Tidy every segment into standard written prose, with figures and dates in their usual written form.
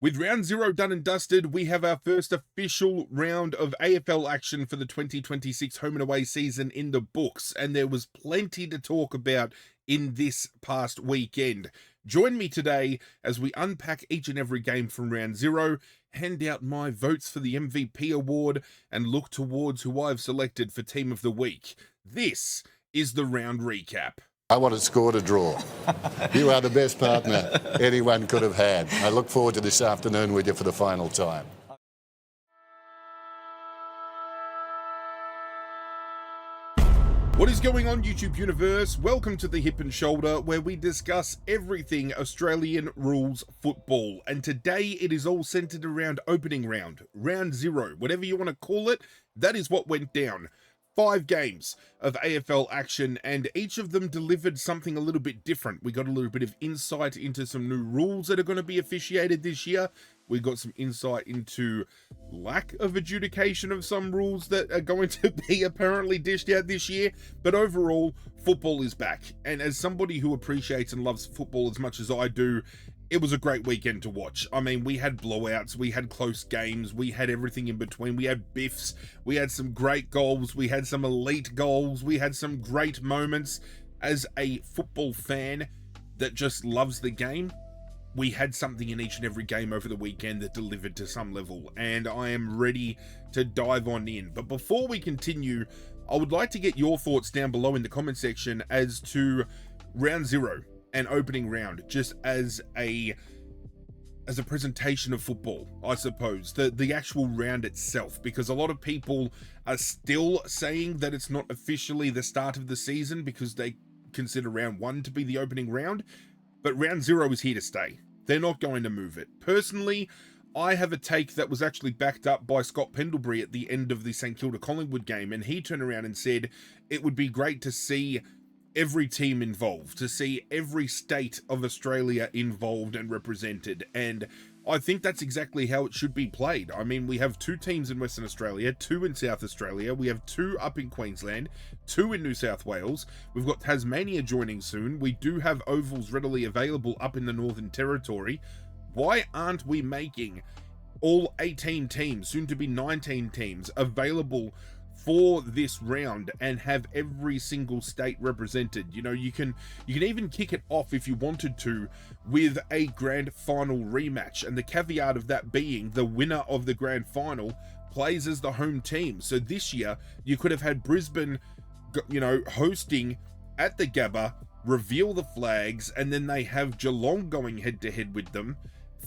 With round 0 done and dusted, we have our first official round of AFL action for the 2026 home and away season in the books, and there was plenty to talk about in this past weekend. Join me today as we unpack each and every game from round 0, hand out my votes for the MVP award, and look towards who I've selected for Team of the Week. This is the round recap. I want to score to draw. You are the best partner anyone could have had. I look forward to this afternoon with you for the final time. What is going on, YouTube universe? Welcome to the Hip and Shoulder, where we discuss everything Australian rules football. And today it is all centered around opening round, round 0, whatever you want to call it. That is what went down. 5 games of AFL action, and each of them delivered something a little bit different. We got a little bit of insight into some new rules that are going to be officiated this year. We got some insight into lack of adjudication of some rules that are going to be apparently dished out this year. But overall, football is back. And as somebody who appreciates and loves football as much as I do, it was a great weekend to watch. I mean, we had blowouts, we had close games, we had everything in between. We had biffs, we had some great goals, we had some elite goals, we had some great moments. As a football fan that just loves the game, we had something in each and every game over the weekend that delivered to some level, and I am ready to dive on in. But before we continue, I would like to get your thoughts down below in the comment section as to round 0 and opening round, just as a presentation of football, I suppose, the actual round itself, because a lot of people are still saying that it's not officially the start of the season because they consider round 1 to be the opening round, but round 0 is here to stay. They're not going to move it. Personally, I have a take that was actually backed up by Scott Pendlebury at the end of the St Kilda Collingwood game, and he turned around and said it would be great to see every team involved, to see every state of Australia involved and represented, and I think that's exactly how it should be played. I mean, we have 2 teams in Western Australia, 2 in South Australia, we have 2 up in Queensland, 2 in New South Wales, we've got Tasmania joining soon, we do have ovals readily available up in the Northern Territory. Why aren't we making all 18 teams, soon to be 19 teams, available for this round and have every single state represented? You know, you can even kick it off if you wanted to with a grand final rematch, and the caveat of that being the winner of the grand final plays as the home team. So this year you could have had Brisbane, you know, hosting at the Gabba, reveal the flags, and then they have Geelong going head to head with them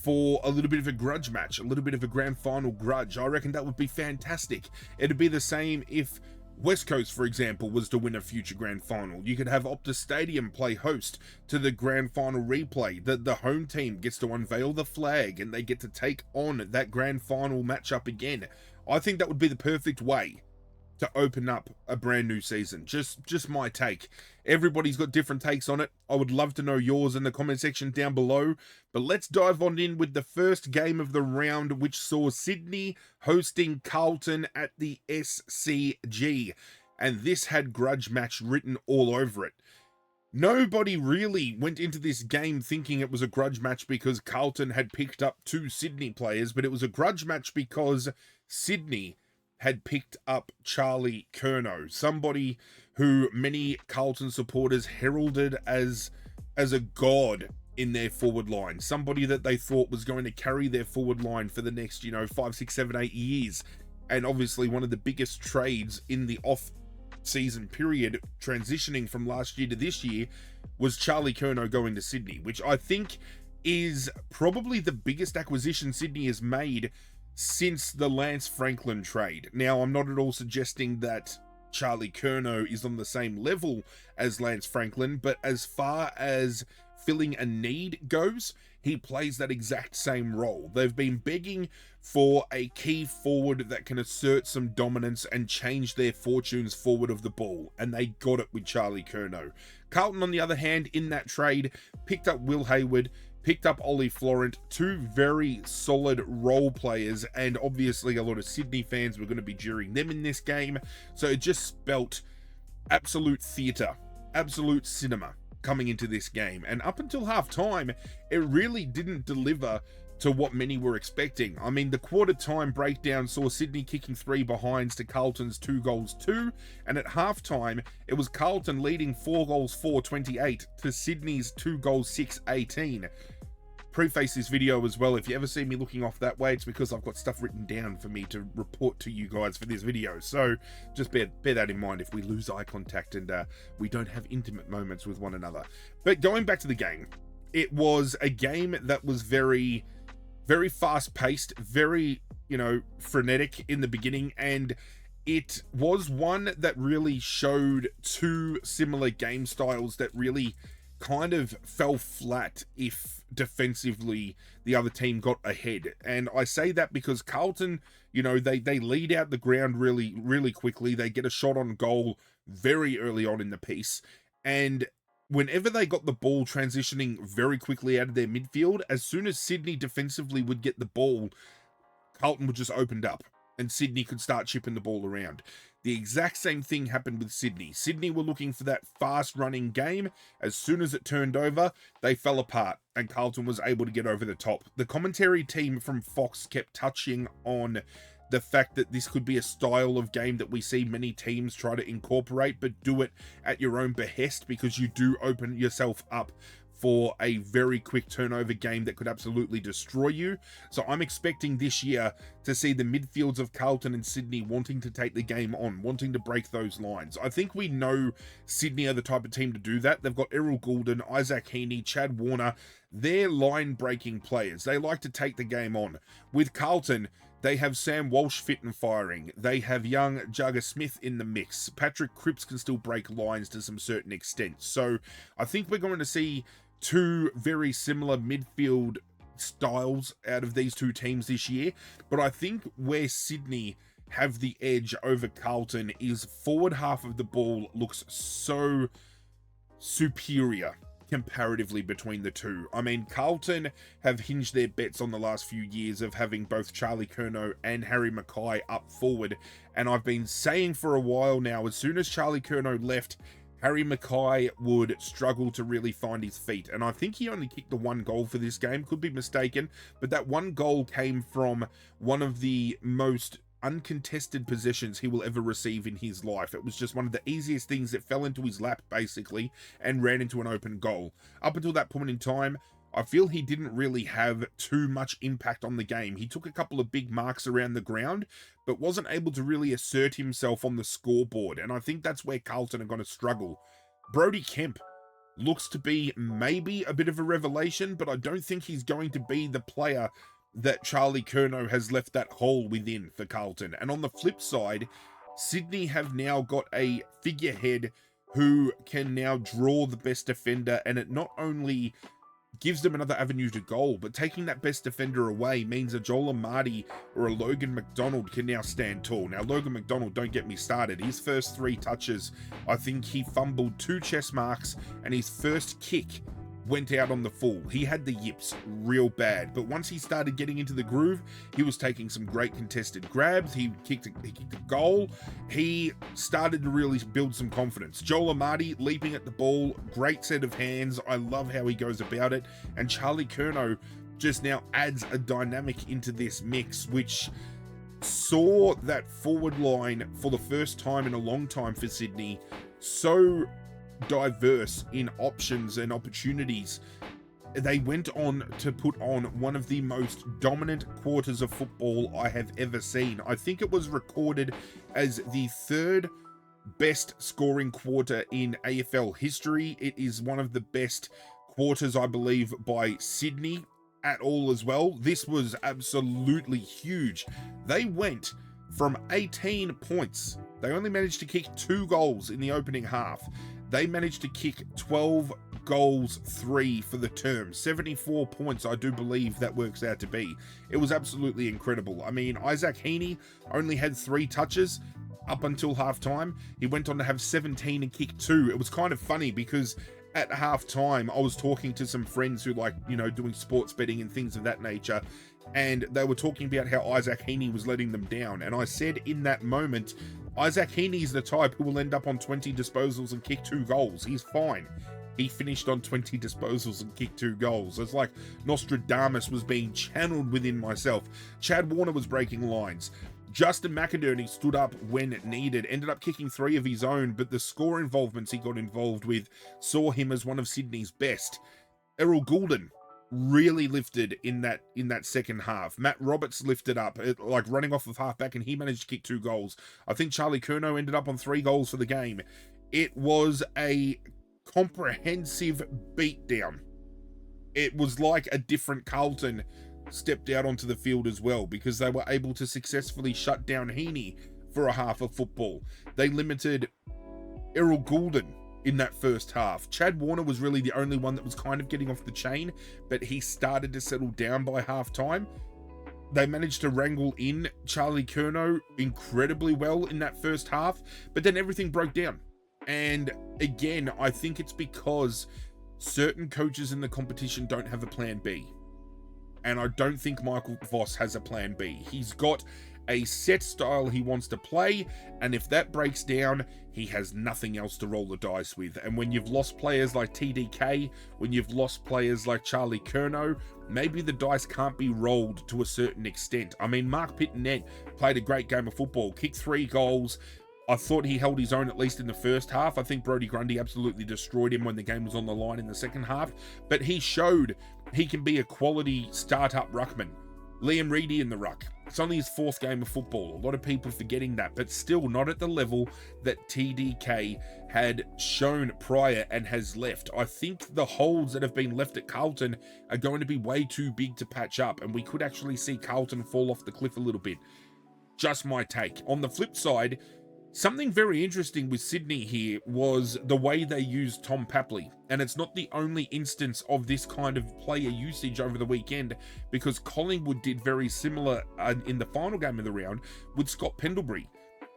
for a little bit of a grudge match, a little bit of a grand final grudge. I reckon that would be fantastic. It'd be the same if West Coast, for example, was to win a future grand final. You could have Optus Stadium play host to the grand final replay. The home team gets to unveil the flag and they get to take on that grand final matchup again. I think that would be the perfect way to open up a brand new season. Just my take. Everybody's got different takes on it. I would love to know yours in the comment section down below. But let's dive on in with the first game of the round, which saw Sydney hosting Carlton at the SCG. And this had grudge match written all over it. Nobody really went into this game thinking it was a grudge match because Carlton had picked up 2 Sydney players, but it was a grudge match because Sydney had picked up Charlie Curnow, somebody who many Carlton supporters heralded as a god in their forward line, somebody that they thought was going to carry their forward line for the next, 5, 6, 7, 8 years. And obviously one of the biggest trades in the off-season period, transitioning from last year to this year, was Charlie Curnow going to Sydney, which I think is probably the biggest acquisition Sydney has made since the Lance Franklin trade. Now, I'm not at all suggesting that Charlie Curnow is on the same level as Lance Franklin, but as far as filling a need goes, he plays that exact same role. They've been begging for a key forward that can assert some dominance and change their fortunes forward of the ball, and they got it with Charlie Curnow. Carlton, on the other hand, in that trade, picked up Will Hayward, picked up Ollie Florent, 2 very solid role players, and obviously a lot of Sydney fans were going to be jeering them in this game, so it just spelt absolute theatre, absolute cinema coming into this game. And up until half time, it really didn't deliver to what many were expecting. I mean, the quarter time breakdown saw Sydney kicking 3 behinds to Carlton's 2-2, and at halftime, it was Carlton leading 4-4, to Sydney's 6-18. Preface this video as well, if you ever see me looking off that way, it's because I've got stuff written down for me to report to you guys for this video, so just bear that in mind if we lose eye contact and we don't have intimate moments with one another. But going back to the game, it was a game that was very fast-paced, very, frenetic in the beginning, and it was one that really showed two similar game styles that really kind of fell flat if defensively the other team got ahead. And I say that because Carlton, they lead out the ground really quickly. They get a shot on goal very early on in the piece, and whenever they got the ball transitioning very quickly out of their midfield, as soon as Sydney defensively would get the ball, Carlton would just opened up and Sydney could start chipping the ball around. The exact same thing happened with Sydney. Sydney were looking for that fast-running game. As soon as it turned over, they fell apart, and Carlton was able to get over the top. The commentary team from Fox kept touching on the fact that this could be a style of game that we see many teams try to incorporate, but do it at your own behest, because you do open yourself up for a very quick turnover game that could absolutely destroy you. So I'm expecting this year to see the midfields of Carlton and Sydney wanting to take the game on, wanting to break those lines. I think we know Sydney are the type of team to do that. They've got Errol Goulden, Isaac Heaney, Chad Warner. They're line-breaking players. They like to take the game on. With Carlton, they have Sam Walsh fit and firing. They have young Jagger Smith in the mix. Patrick Cripps can still break lines to some certain extent. So I think we're going to see two very similar midfield styles out of these two teams this year. But I think where Sydney have the edge over Carlton is forward half of the ball looks so superior comparatively between the two. I mean, Carlton have hinged their bets on the last few years of having both Charlie Curnow and Harry Mackay up forward, and I've been saying for a while now, as soon as Charlie Curnow left, Harry Mackay would struggle to really find his feet. And I think he only kicked the one goal for this game, could be mistaken, but that one goal came from one of the most uncontested possessions he will ever receive in his life. It was just one of the easiest things that fell into his lap, basically, and ran into an open goal. Up until that point in time, I feel he didn't really have too much impact on the game. He took a couple of big marks around the ground, but wasn't able to really assert himself on the scoreboard, and I think that's where Carlton are going to struggle. Brody Kemp looks to be maybe a bit of a revelation, but I don't think he's going to be the player that Charlie Curnow has left that hole within for Carlton. And on the flip side, Sydney have now got a figurehead who can now draw the best defender, and it not only gives them another avenue to goal, but taking that best defender away means a Joel Amadi or a Logan McDonald can now stand tall. Now, Logan McDonald, don't get me started. His first 3 touches, I think he fumbled 2 chest marks, and his first kick went out on the full. He had the yips real bad, but once he started getting into the groove, he was taking some great contested grabs. He kicked a goal. He started to really build some confidence. Joel Amadi leaping at the ball, great set of hands. I love how he goes about it. And Charlie Curnow just now adds a dynamic into this mix, which saw that forward line for the first time in a long time for Sydney so diverse in options and opportunities. They went on to put on one of the most dominant quarters of football I have ever seen. I think it was recorded as the 3rd best scoring quarter in AFL history. It is one of the best quarters, I believe, by Sydney at all as well. This was absolutely huge. They went from 18 points. They only managed to kick 2 goals in the opening half. They managed to kick 12 goals, 3 for the term. 74 points, I do believe that works out to be. It was absolutely incredible. I mean, Isaac Heaney only had 3 touches up until halftime. He went on to have 17 and kick 2. It was kind of funny because at halftime, I was talking to some friends who like, doing sports betting and things of that nature, and they were talking about how Isaac Heaney was letting them down. And I said in that moment, Isaac Heaney is the type who will end up on 20 disposals and kick 2 goals. He's fine. he finished on 20 disposals and kicked 2 goals. It's like Nostradamus was being channeled within myself. Chad Warner was breaking lines. Justin McInerney stood up when needed, ended up kicking 3 of his own, but the score involvements he got involved with saw him as one of Sydney's best. Errol Goulden really lifted in that second half. Matt Roberts lifted up, like running off of halfback, and he managed to kick 2 goals. I think Charlie Curnow ended up on 3 goals for the game. It was a comprehensive beatdown. It was like a different Carlton stepped out onto the field as well, because they were able to successfully shut down Heaney for a half of football. They limited Errol Goulden in that first half. Chad Warner was really the only one that was kind of getting off the chain, but he started to settle down by half time. They managed to wrangle in Charlie Curnow incredibly well in that first half, but then everything broke down. And again, I think it's because certain coaches in the competition don't have a plan B. And I don't think Michael Voss has a plan B. He's got a set style he wants to play, and if that breaks down, he has nothing else to roll the dice with. And when you've lost players like TDK, when you've lost players like Charlie Curnow, maybe the dice can't be rolled to a certain extent. I mean, Mark Pittonet played a great game of football, kicked 3 goals. I thought he held his own, at least in the first half. I think Brodie Grundy absolutely destroyed him when the game was on the line in the second half, but he showed he can be a quality start-up ruckman. Liam Reedy in the ruck. It's only his 4th game of football. A lot of people forgetting that, but still not at the level that TDK had shown prior and has left. I think the holes that have been left at Carlton are going to be way too big to patch up, and we could actually see Carlton fall off the cliff a little bit. Just my take. On the flip side, something very interesting with Sydney here was the way they used Tom Papley. And it's not the only instance of this kind of player usage over the weekend, because Collingwood did very similar in the final game of the round with Scott Pendlebury.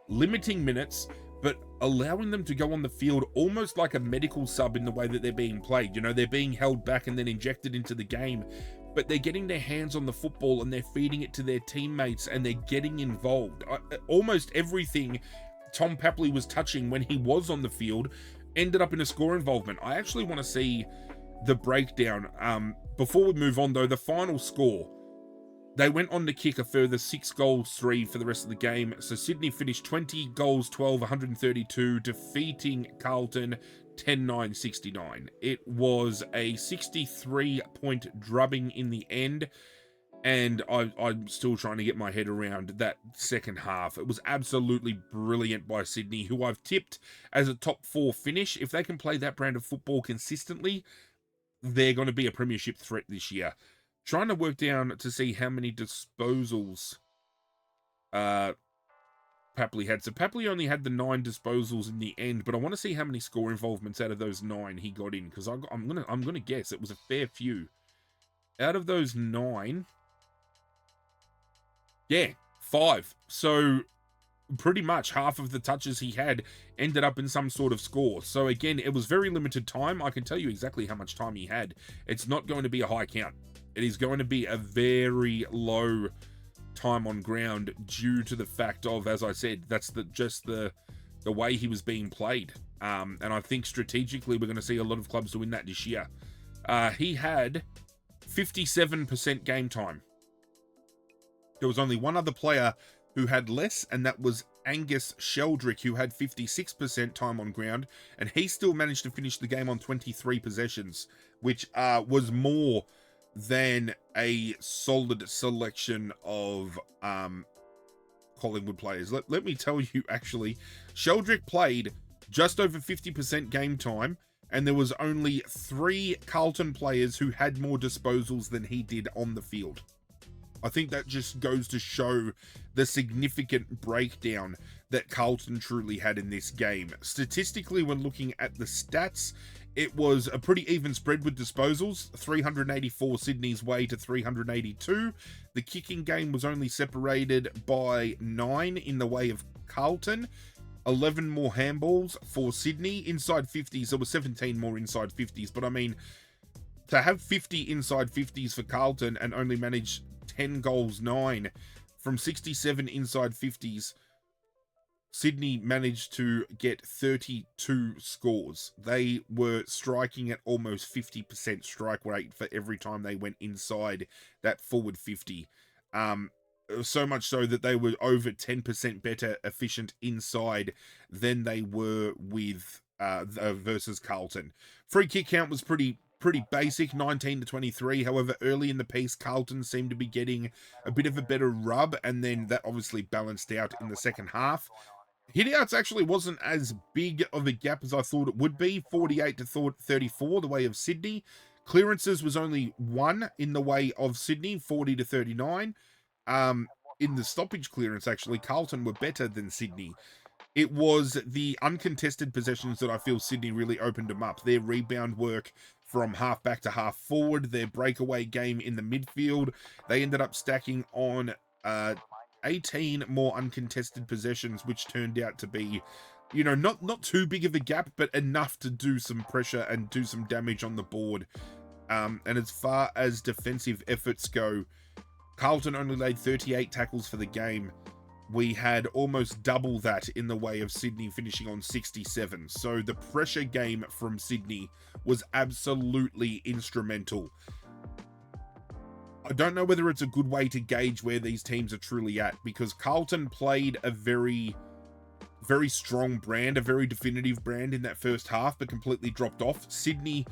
Limiting minutes, but allowing them to go on the field almost like a medical sub in the way that they're being played. You know, they're being held back and then injected into the game, but they're getting their hands on the football and they're feeding it to their teammates and they're getting involved. Almost everything Tom Papley was touching when he was on the field ended up in a score involvement. I actually want to see the breakdown. Before we move on though, the final score, they went on to kick a further 6 goals, 3 for the rest of the game. So Sydney finished 20 goals, 12, 132, defeating Carlton 10-9-69. It was a 63-point drubbing in the end. And I'm still trying to get my head around that second half. It was absolutely brilliant by Sydney, who I've tipped as a top 4 finish. If they can play that brand of football consistently, they're going to be a premiership threat this year. Trying to work down to see how many disposals Papley had. So Papley only had the 9 disposals in the end, but I want to see how many score involvements out of those 9 he got in, because I'm gonna guess it was a fair few. Out of those 9. Yeah, 5. So pretty much half of the touches he had ended up in some sort of score. So again, it was very limited time. I can tell you exactly how much time he had. It's not going to be a high count. It is going to be a very low time on ground due to the fact of, as I said, that's just the way he was being played. And I think strategically we're going to see a lot of clubs doing that this year. He had 57% game time. There was only one other player who had less, and that was Angus Sheldrick, who had 56% time on ground, and he still managed to finish the game on 23 possessions, which was more than a solid selection of Collingwood players. Let me tell you, actually, Sheldrick played just over 50% game time, and there was only 3 Carlton players who had more disposals than he did on the field. I think that just goes to show the significant breakdown that Carlton truly had in this game. Statistically, when looking at the stats, it was a pretty even spread with disposals, 384 Sydney's way to 382. The kicking game was only separated by 9 in the way of Carlton. 11 more handballs for Sydney. Inside 50s, there were 17 more inside 50s. But I mean, to have 50 inside 50s for Carlton and only manage 10 goals, 9 from 67 inside 50s. Sydney managed to get 32 scores. They were striking at almost 50% strike rate for every time they went inside that forward 50. So much so that they were over 10% better efficient inside than they were with versus Carlton. Free kick count was pretty basic, 19 to 23. However, early in the piece, Carlton seemed to be getting a bit of a better rub, and then that obviously balanced out in the second half. Hitouts actually wasn't as big of a gap as I thought it would be, 48 to 34 the way of Sydney. Clearances was only one in the way of Sydney, 40 to 39. In the stoppage clearance, actually, Carlton were better than Sydney. It was the uncontested possessions that I feel Sydney really opened them up. Their rebound work from half back to half forward, their breakaway game in the midfield. They ended up stacking on 18 more uncontested possessions, which turned out to be, not too big of a gap, but enough to do some pressure and do some damage on the board. And as far as defensive efforts go, Carlton only laid 38 tackles for the game. We had almost double that in the way of Sydney finishing on 67. So the pressure game from Sydney was absolutely instrumental. I don't know whether it's a good way to gauge where these teams are truly at, because Carlton played a very, very strong brand, a very definitive brand in that first half, but completely dropped off. Sydney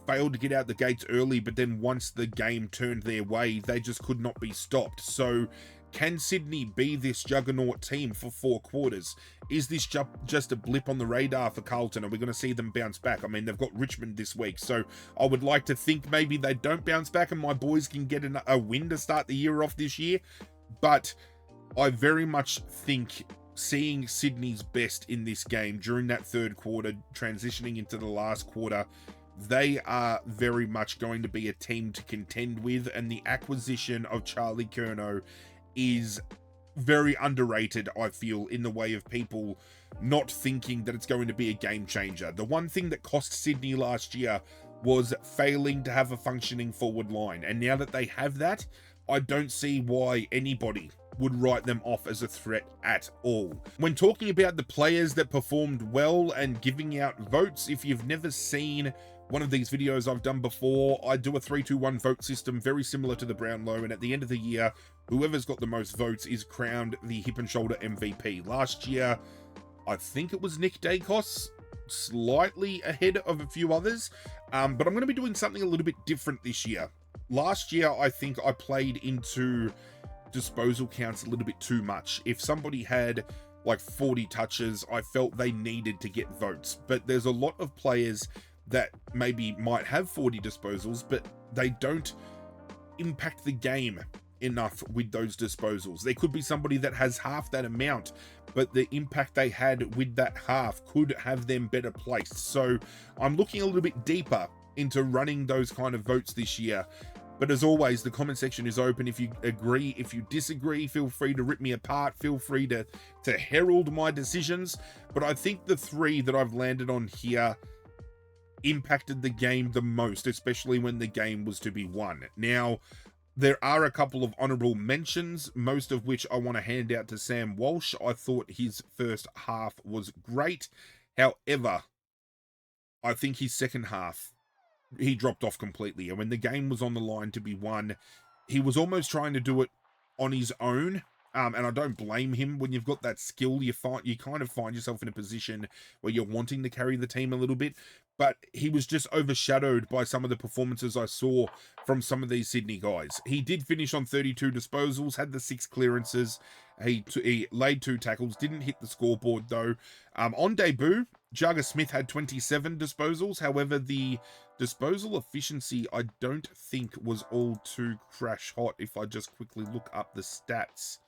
failed to get out the gates early, but then once the game turned their way, they just could not be stopped. So can Sydney be this juggernaut team for 4 quarters? Is this just a blip on the radar for Carlton? Are we going to see them bounce back? I mean, they've got Richmond this week, so I would like to think maybe they don't bounce back and my boys can get a win to start the year off this year. But I very much think seeing Sydney's best in this game during that third quarter, transitioning into the last quarter, they are very much going to be a team to contend with, and the acquisition of Charlie Curnow is very underrated, I feel, in the way of people not thinking that it's going to be a game changer. The one thing that cost Sydney last year was failing to have a functioning forward line, and now that they have that, I don't see why anybody would write them off as a threat at all. When talking about the players that performed well and giving out votes, if you've never seen one of these videos I've done before, I do a 3-2-1 vote system very similar to the Brownlow, and at the end of the year, whoever's got the most votes is crowned the hip and shoulder MVP. Last year, I think it was Nick Dacos, slightly ahead of a few others, but I'm going to be doing something a little bit different this year. Last year, I think I played into disposal counts a little bit too much. If somebody had like 40 touches, I felt they needed to get votes, but there's a lot of players that maybe might have 40 disposals, but they don't impact the game enough with those disposals. There could be somebody that has half that amount, but the impact they had with that half could have them better placed. So I'm looking a little bit deeper into running those kind of votes this year. But as always, the comment section is open. If you agree, if you disagree, feel free to rip me apart. Feel free to herald my decisions. But I think the 3 that I've landed on here impacted the game the most, especially when the game was to be won. Now, there are a couple of honourable mentions, most of which I want to hand out to Sam Walsh. I thought his first half was great. However, I think his second half, he dropped off completely. And when the game was on the line to be won, he was almost trying to do it on his own. And I don't blame him. When you've got that skill, you kind of find yourself in a position where you're wanting to carry the team a little bit. But he was just overshadowed by some of the performances I saw from some of these Sydney guys. He did finish on 32 disposals, had the 6 clearances. He laid 2 tackles, didn't hit the scoreboard though. On debut, Jagger Smith had 27 disposals. However, the disposal efficiency I don't think was all too crash hot if I just quickly look up the stats.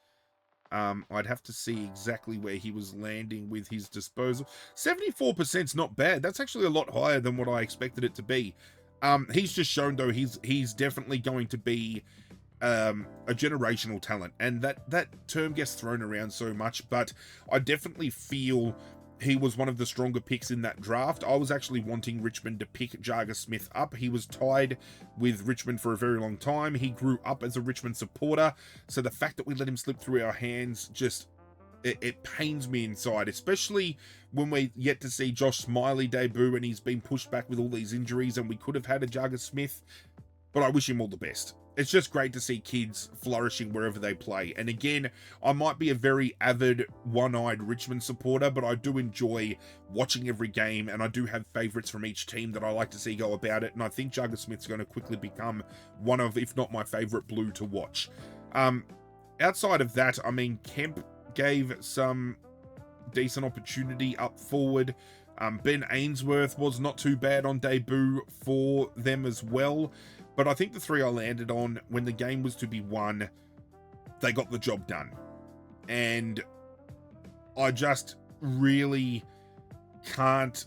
I'd have to see exactly where he was landing with his disposal. 74% is not bad. That's actually a lot higher than what I expected it to be. He's just shown, though, he's definitely going to be a generational talent. And that term gets thrown around so much, but I definitely feel he was one of the stronger picks in that draft. I was actually wanting Richmond to pick Jagger Smith up. He was tied with Richmond for a very long time. He grew up as a Richmond supporter. So the fact that we let him slip through our hands just It pains me inside, especially when we yet to see Josh Smiley debut and he's been pushed back with all these injuries, and we could have had a Jagger Smith, but I wish him all the best. It's just great to see kids flourishing wherever they play. And again, I might be a very avid, one-eyed Richmond supporter, but I do enjoy watching every game, and I do have favourites from each team that I like to see go about it, and I think Jagger Smith's going to quickly become one of, if not my favourite blue to watch. Outside of that, I mean, Kemp gave some decent opportunity up forward. Ben Ainsworth was not too bad on debut for them as well. But I think the three I landed on, when the game was to be won, they got the job done. And I just really can't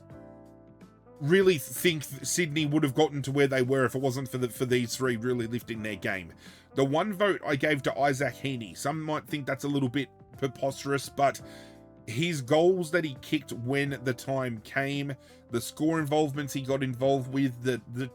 really think Sydney would have gotten to where they were if it wasn't for these three really lifting their game. The one vote I gave to Isaac Heaney. Some might think that's a little bit preposterous, but his goals that he kicked when the time came, the score involvements he got involved with,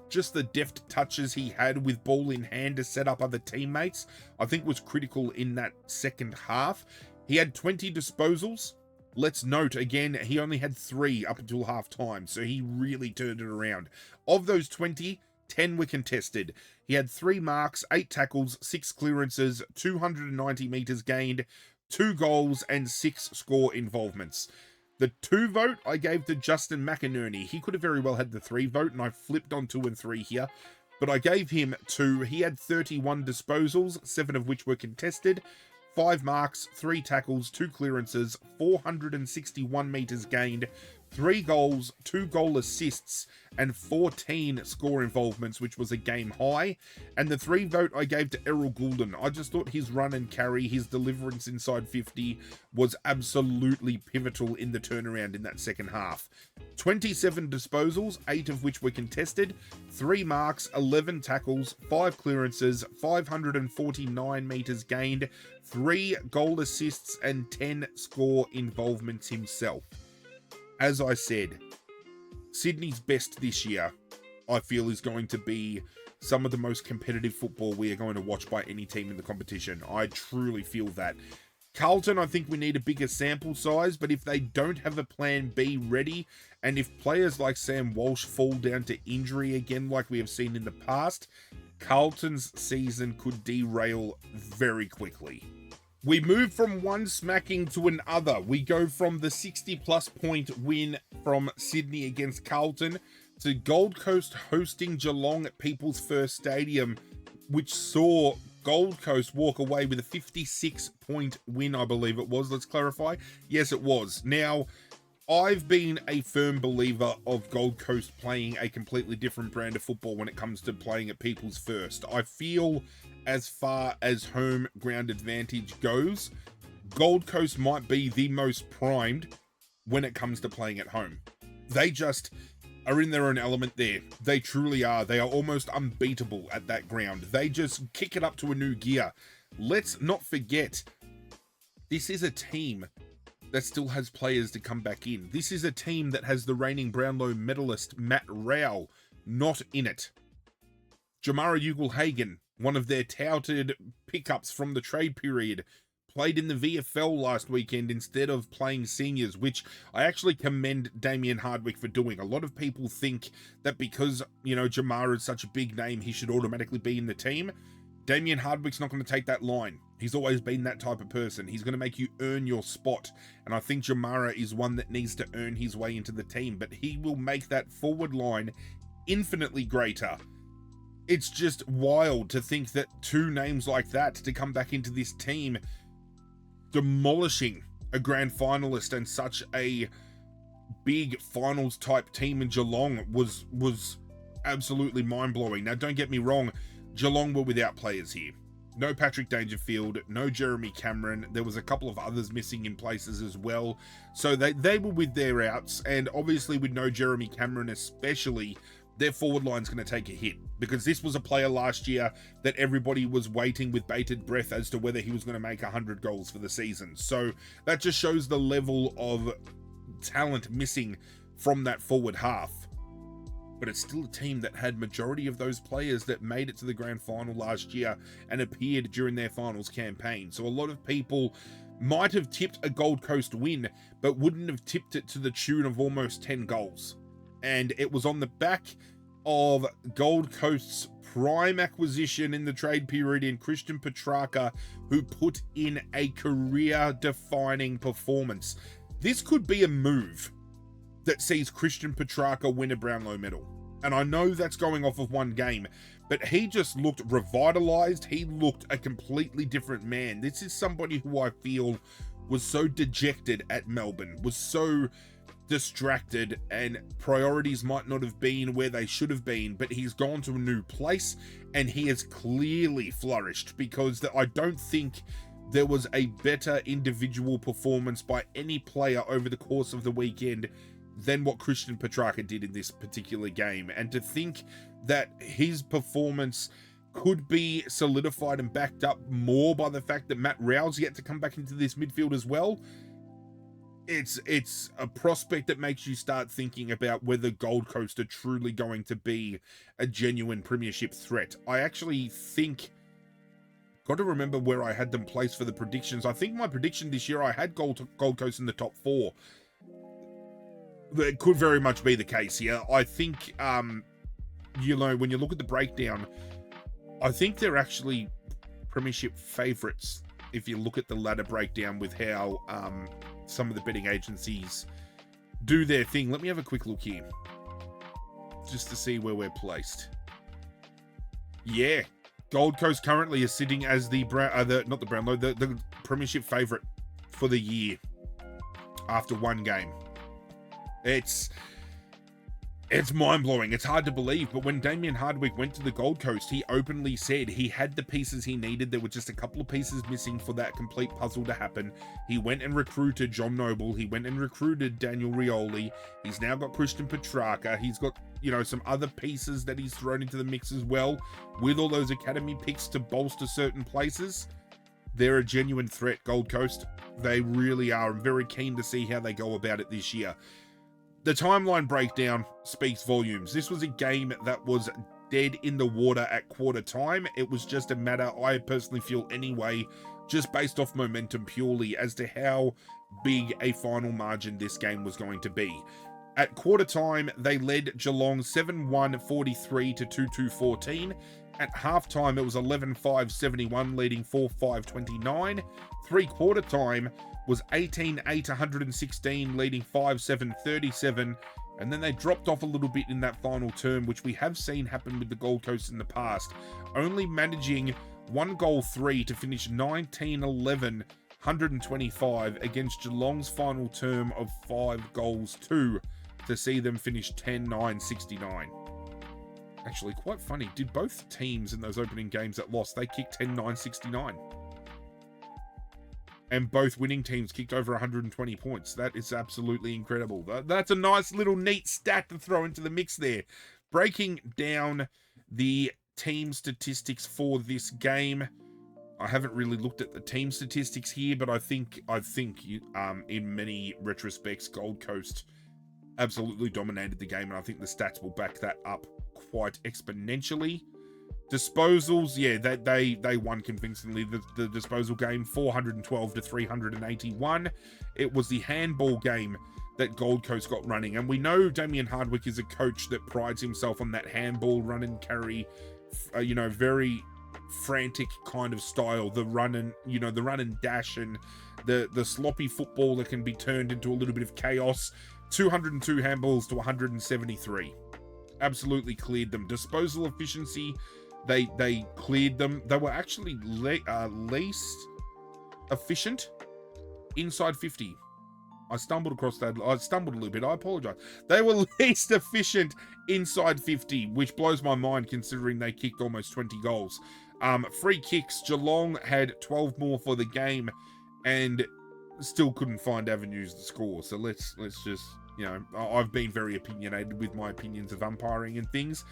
just the deft touches he had with ball in hand to set up other teammates, I think was critical in that second half. He had 20 disposals. Let's note again, he only had 3 up until half time, so he really turned it around. Of those 20, 10 were contested. He had 3 marks, 8 tackles, 6 clearances, 290 metres gained, 2 goals, and 6 score involvements. The 2 vote I gave to Justin McInerney. He could have very well had the 3 vote, and I flipped on 2 and 3 here. But I gave him 2. He had 31 disposals, 7 of which were contested, 5 marks, 3 tackles, 2 clearances, 461 metres gained, 3 goals, 2 goal assists, and 14 score involvements, which was a game high. And the 3 vote I gave to Errol Goulden. I just thought his run and carry, his deliverance inside 50 was absolutely pivotal in the turnaround in that second half. 27 disposals, 8 of which were contested, 3 marks, 11 tackles, 5 clearances, 549 metres gained, 3 goal assists, and 10 score involvements himself. As I said, Sydney's best this year, I feel, is going to be some of the most competitive football we are going to watch by any team in the competition. I truly feel that. Carlton, I think we need a bigger sample size, but if they don't have a plan B ready, and if players like Sam Walsh fall down to injury again like we have seen in the past, Carlton's season could derail very quickly. We move from one smacking to another. We go from the 60-plus point win from Sydney against Carlton to Gold Coast hosting Geelong at People's First Stadium, which saw Gold Coast walk away with a 56-point win, I believe it was. Let's clarify. Yes, it was. Now, I've been a firm believer of Gold Coast playing a completely different brand of football when it comes to playing at People's First. I feel, as far as home ground advantage goes, Gold Coast might be the most primed when it comes to playing at home. They just are in their own element there. They truly are. They are almost unbeatable at that ground. They just kick it up to a new gear. Let's not forget, this is a team that still has players to come back in. This is a team that has the reigning Brownlow medalist Matt Rowell not in it. Jamara Ugle-Hagan, one of their touted pickups from the trade period, played in the VFL last weekend instead of playing seniors, which I actually commend Damien Hardwick for doing. A lot of people think that because, Jamara is such a big name, he should automatically be in the team. Damien Hardwick's not going to take that line. He's always been that type of person. He's going to make you earn your spot. And I think Jamara is one that needs to earn his way into the team, but he will make that forward line infinitely greater. It's just wild to think that 2 names like that to come back into this team, demolishing a grand finalist and such a big finals type team in Geelong was absolutely mind-blowing. Now, don't get me wrong, Geelong were without players here. No Patrick Dangerfield, no Jeremy Cameron. There was a couple of others missing in places as well. So they were with their outs, and obviously with no Jeremy Cameron especially, their forward line's going to take a hit, because this was a player last year that everybody was waiting with bated breath as to whether he was going to make 100 goals for the season. So that just shows the level of talent missing from that forward half. But it's still a team that had majority of those players that made it to the grand final last year and appeared during their finals campaign. So a lot of people might have tipped a Gold Coast win, but wouldn't have tipped it to the tune of almost 10 goals. And it was on the back of Gold Coast's prime acquisition in the trade period in Christian Petrarca, who put in a career-defining performance. This could be a move that sees Christian Petrarca win a Brownlow medal. And I know that's going off of one game, but he just looked revitalized. He looked a completely different man. This is somebody who I feel was so dejected at Melbourne, was so distracted, and priorities might not have been where they should have been, but he's gone to a new place and he has clearly flourished, because I don't think there was a better individual performance by any player over the course of the weekend than what Christian Petrarca did in this particular game. And to think that his performance could be solidified and backed up more by the fact that Matt Rowe's yet to come back into this midfield as well, it's a prospect that makes you start thinking about whether Gold Coast are truly going to be a genuine premiership threat. I actually think, got to remember where I had them placed for the predictions. I think my prediction this year, I had Gold Coast in the top 4. It could very much be the case here. I think, you know, when you look at the breakdown, I think they're actually premiership favourites if you look at the ladder breakdown with how some of the betting agencies do their thing. Let me have a quick look here just to see where we're placed. Yeah, Gold Coast currently is sitting as the premiership favourite for the year after one game. It's mind-blowing. It's hard to believe, but when Damien Hardwick went to the Gold Coast, he openly said he had the pieces he needed. There were just a couple of pieces missing for that complete puzzle to happen. He went and recruited John Noble. He went and recruited Daniel Rioli. He's now got Christian Petrarca. He's got, you know, some other pieces that he's thrown into the mix as well, with all those academy picks to bolster certain places. They're a genuine threat, Gold Coast. They really are. I'm very keen to see how they go about it this year. The timeline breakdown speaks volumes. This was a game that was dead in the water at quarter time. It was just a matter, I personally feel anyway, just based off momentum purely, as to how big a final margin this game was going to be. At quarter time, they led Geelong 7-1 43 to 2-2 14. At halftime, it was 11-5 71, leading 4-5 29. Three-quarter time was 18-8 116, leading 5-7 37. And then they dropped off a little bit in that final term, which we have seen happen with the Gold Coast in the past, only managing 1-3 to finish 19-11 125 against Geelong's final term of 5-2 to see them finish 10-9 69. Actually, quite funny. Did both teams in those opening games that lost, they kicked 10-9 69? And both winning teams kicked over 120 points. That is absolutely incredible. That's a nice little neat stat to throw into the mix there. Breaking down the team statistics for this game. I haven't really looked at the team statistics here, but I think in many retrospects, Gold Coast absolutely dominated the game, and I think the stats will back that up quite exponentially. Disposals, yeah, they won convincingly the disposal game, 412 to 381. It was the handball game that Gold Coast got running, and we know Damien Hardwick is a coach that prides himself on that handball run and carry, very frantic kind of style, the run and dash, and the sloppy football that can be turned into a little bit of chaos. 202 handballs to 173. Absolutely cleared them. Disposal efficiency, they cleared them. They were actually least efficient inside 50. I stumbled across that. I stumbled a little bit. I apologize. They were least efficient inside 50, which blows my mind considering they kicked almost 20 goals. Free kicks, Geelong had 12 more for the game and still couldn't find avenues to score. So let's just, I've been very opinionated with my opinions of umpiring and things.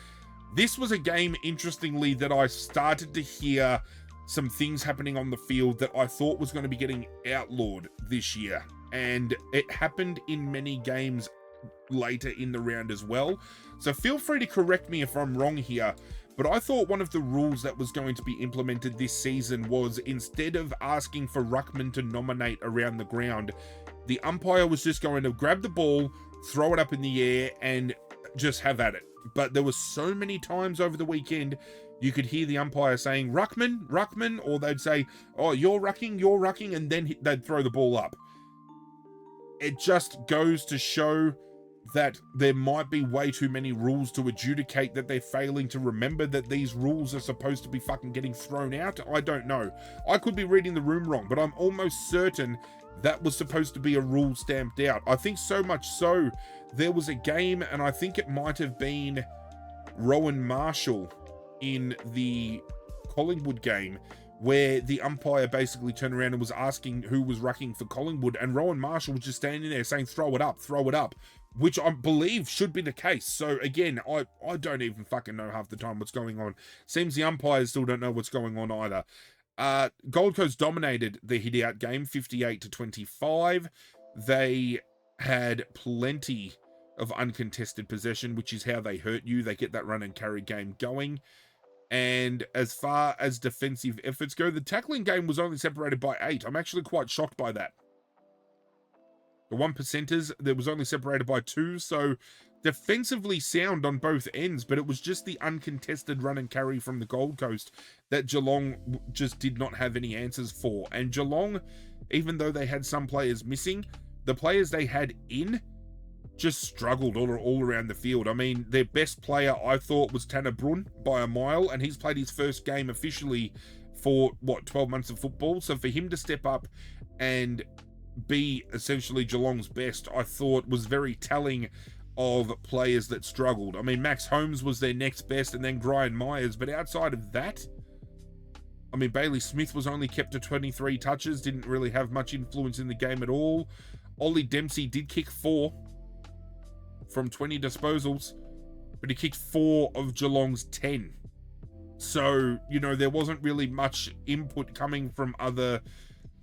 This was a game, interestingly, that I started to hear some things happening on the field that I thought was going to be getting outlawed this year. And it happened in many games later in the round as well. So feel free to correct me if I'm wrong here. But I thought one of the rules that was going to be implemented this season was, instead of asking for ruckman to nominate around the ground, the umpire was just going to grab the ball, throw it up in the air, and just have at it. But there were so many times over the weekend you could hear the umpire saying, ruckman, ruckman, or they'd say, oh, you're rucking, and then they'd throw the ball up. It just goes to show that there might be way too many rules to adjudicate, that they're failing to remember that these rules are supposed to be fucking getting thrown out. I don't know. I could be reading the room wrong, but I'm almost certain that was supposed to be a rule stamped out. I think so much so, there was a game, and I think it might have been Rowan Marshall in the Collingwood game, where the umpire basically turned around and was asking who was rucking for Collingwood, and Rowan Marshall was just standing there saying, throw it up, which I believe should be the case. So again, I don't even fucking know half the time what's going on. Seems the umpires still don't know what's going on either. Gold Coast dominated the hit-out game, 58-25. They had plenty of uncontested possession, which is how they hurt you. They get that run and carry game going. And as far as defensive efforts go, the tackling game was only separated by 8. I'm actually quite shocked by that. The 1%ers, there was only separated by 2, so defensively sound on both ends, but it was just the uncontested run and carry from the Gold Coast that Geelong just did not have any answers for. And Geelong, even though they had some players missing, the players they had in just struggled all around the field. I mean, their best player, I thought, was Tanner Brun by a mile, and he's played his first game officially for, 12 months of football. So for him to step up and be essentially Geelong's best, I thought was very telling of players that struggled. I mean, Max Holmes was their next best, and then Brian Myers, but outside of that, I mean, Bailey Smith was only kept to 23 touches, didn't really have much influence in the game at all. Ollie Dempsey did kick 4 from 20 disposals, but he kicked 4 of Geelong's 10. So, there wasn't really much input coming from other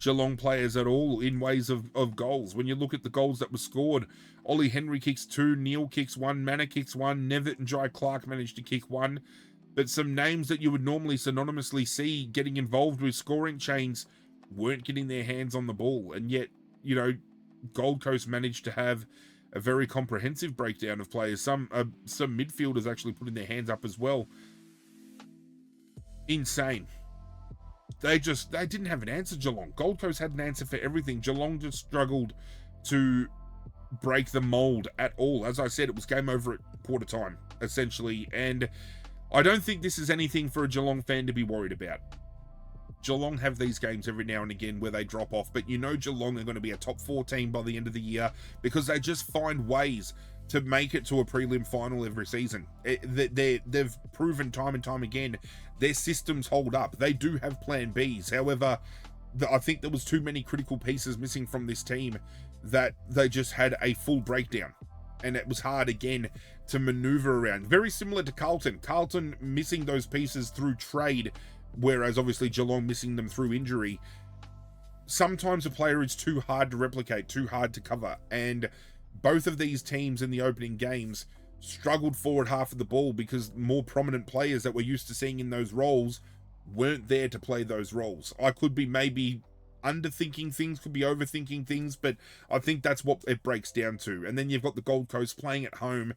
Geelong players at all in ways of goals. When you look at the goals that were scored, Ollie Henry kicks 2, Neil kicks 1, Manor kicks 1, Nevitt and Jai Clark managed to kick 1. But some names that you would normally synonymously see getting involved with scoring chains weren't getting their hands on the ball. And yet, Gold Coast managed to have a very comprehensive breakdown of players. Some midfielders actually putting their hands up as well. Insane. They didn't have an answer, Geelong. Gold Coast had an answer for everything. Geelong just struggled to break the mold at all. As I said, it was game over at quarter time, essentially. And I don't think this is anything for a Geelong fan to be worried about. Geelong have these games every now and again where they drop off, but Geelong are going to be a top 4 team by the end of the year because they just find ways to make it to a prelim final every season. They've proven time and time again their systems hold up. They do have plan Bs. However, I think there was too many critical pieces missing from this team that they just had a full breakdown. And it was hard again to maneuver around. Very similar to Carlton. Carlton missing those pieces through trade, whereas obviously Geelong missing them through injury. Sometimes a player is too hard to replicate, too hard to cover, and both of these teams in the opening games struggled forward half of the ball because more prominent players that we're used to seeing in those roles weren't there to play those roles. I could be maybe underthinking things, could be overthinking things, but I think that's what it breaks down to. And then you've got the Gold Coast playing at home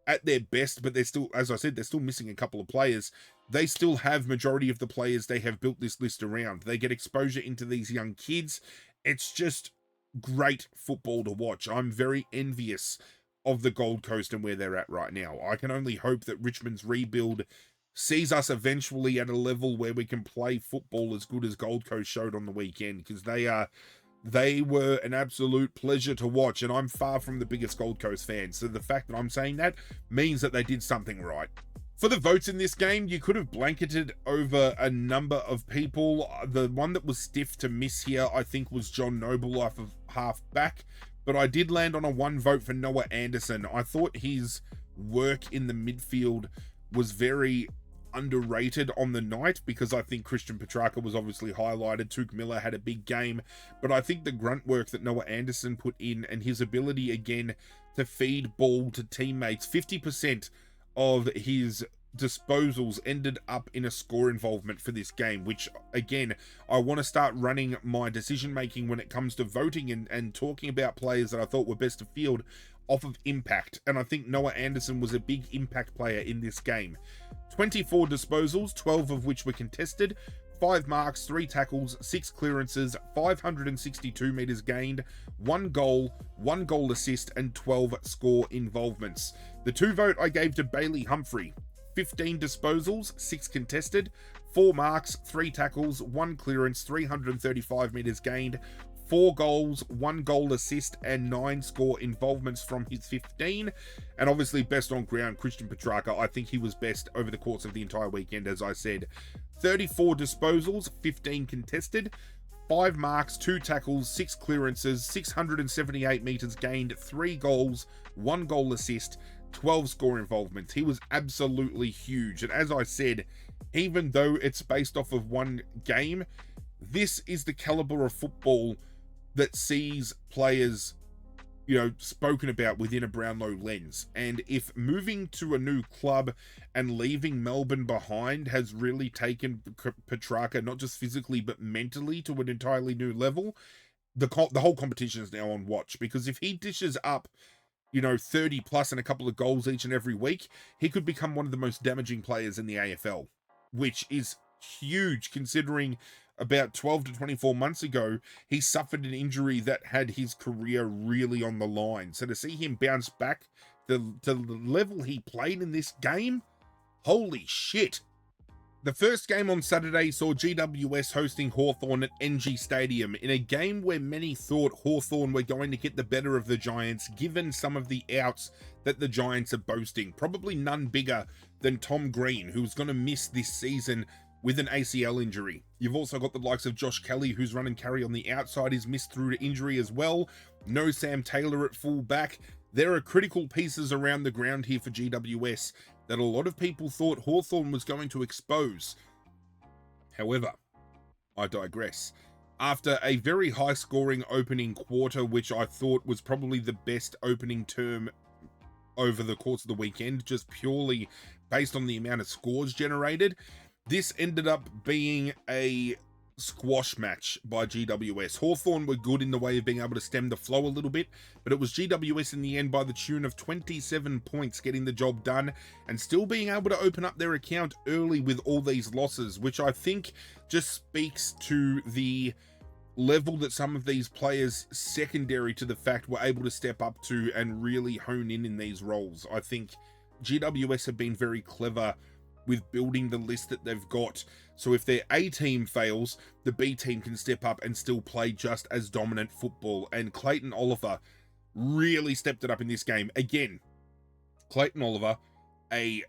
at their best, but they're still, as I said, they're still missing a couple of players. They still have majority of the players they have built this list around. They get exposure into these young kids. It's just great football to watch. I'm very envious of the Gold Coast and where they're at right now. I can only hope that Richmond's rebuild sees us eventually at a level where we can play football as good as Gold Coast showed on the weekend, because they were an absolute pleasure to watch, and I'm far from the biggest Gold Coast fan, so the fact that I'm saying that means that they did something right. For the votes in this game, you could have blanketed over a number of people. The one that was stiff to miss here, I think, was John Noble off of half back, but I did land on a 1 vote for Noah Anderson. I thought his work in the midfield was very underrated on the night, because I think Christian Petrarca was obviously highlighted. Tuke Miller had a big game, but I think the grunt work that Noah Anderson put in and his ability again to feed ball to teammates, 50% of his disposals ended up in a score involvement for this game, which again, I want to start running my decision making when it comes to voting and talking about players that I thought were best to field off of impact. And I think Noah Anderson was a big impact player in this game. 24 disposals, 12 of which were contested, 5 marks, 3 tackles, 6 clearances, 562 metres gained, 1 goal assist, and 12 score involvements. The 2 vote I gave to Bailey Humphrey. 15 disposals, 6 contested, 4 marks, 3 tackles, 1 clearance, 335 metres gained, 4 goals, 1 goal assist, and 9 score involvements from his 15. And obviously best on ground, Christian Petrarca. I think he was best over the course of the entire weekend, as I said. 34 disposals, 15 contested, 5 marks, 2 tackles, 6 clearances, 678 metres gained, 3 goals, 1 goal assist, 12 score involvements. He was absolutely huge. And as I said, even though it's based off of one game, this is the caliber of football that sees players, spoken about within a Brownlow lens. And if moving to a new club and leaving Melbourne behind has really taken Petrarca, not just physically, but mentally, to an entirely new level, the whole competition is now on watch. Because if he dishes up 30 plus and a couple of goals each and every week, he could become one of the most damaging players in the AFL, which is huge considering about 12 to 24 months ago, he suffered an injury that had his career really on the line. So to see him bounce back to the level he played in this game, holy shit. The first game on Saturday saw GWS hosting Hawthorn at NG Stadium in a game where many thought Hawthorn were going to get the better of the Giants, given some of the outs that the Giants are boasting. Probably none bigger than Tom Green, who's going to miss this season with an ACL injury. You've also got the likes of Josh Kelly, who's run and carry on the outside, is missed through to injury as well. No Sam Taylor at full back. There are critical pieces around the ground here for GWS that a lot of people thought Hawthorn was going to expose. However, I digress. After a very high-scoring opening quarter, which I thought was probably the best opening term over the course of the weekend, just purely based on the amount of scores generated, this ended up being a squash match by GWS. Hawthorn were good in the way of being able to stem the flow a little bit, but it was GWS in the end by the tune of 27 points getting the job done and still being able to open up their account early with all these losses, which I think just speaks to the level that some of these players secondary to the fact were able to step up to and really hone in these roles. I think GWS have been very clever with building the list that they've got. So if their A team fails, the B team can step up and still play just as dominant football. And Clayton Oliver really stepped it up in this game. Again, Clayton Oliver, a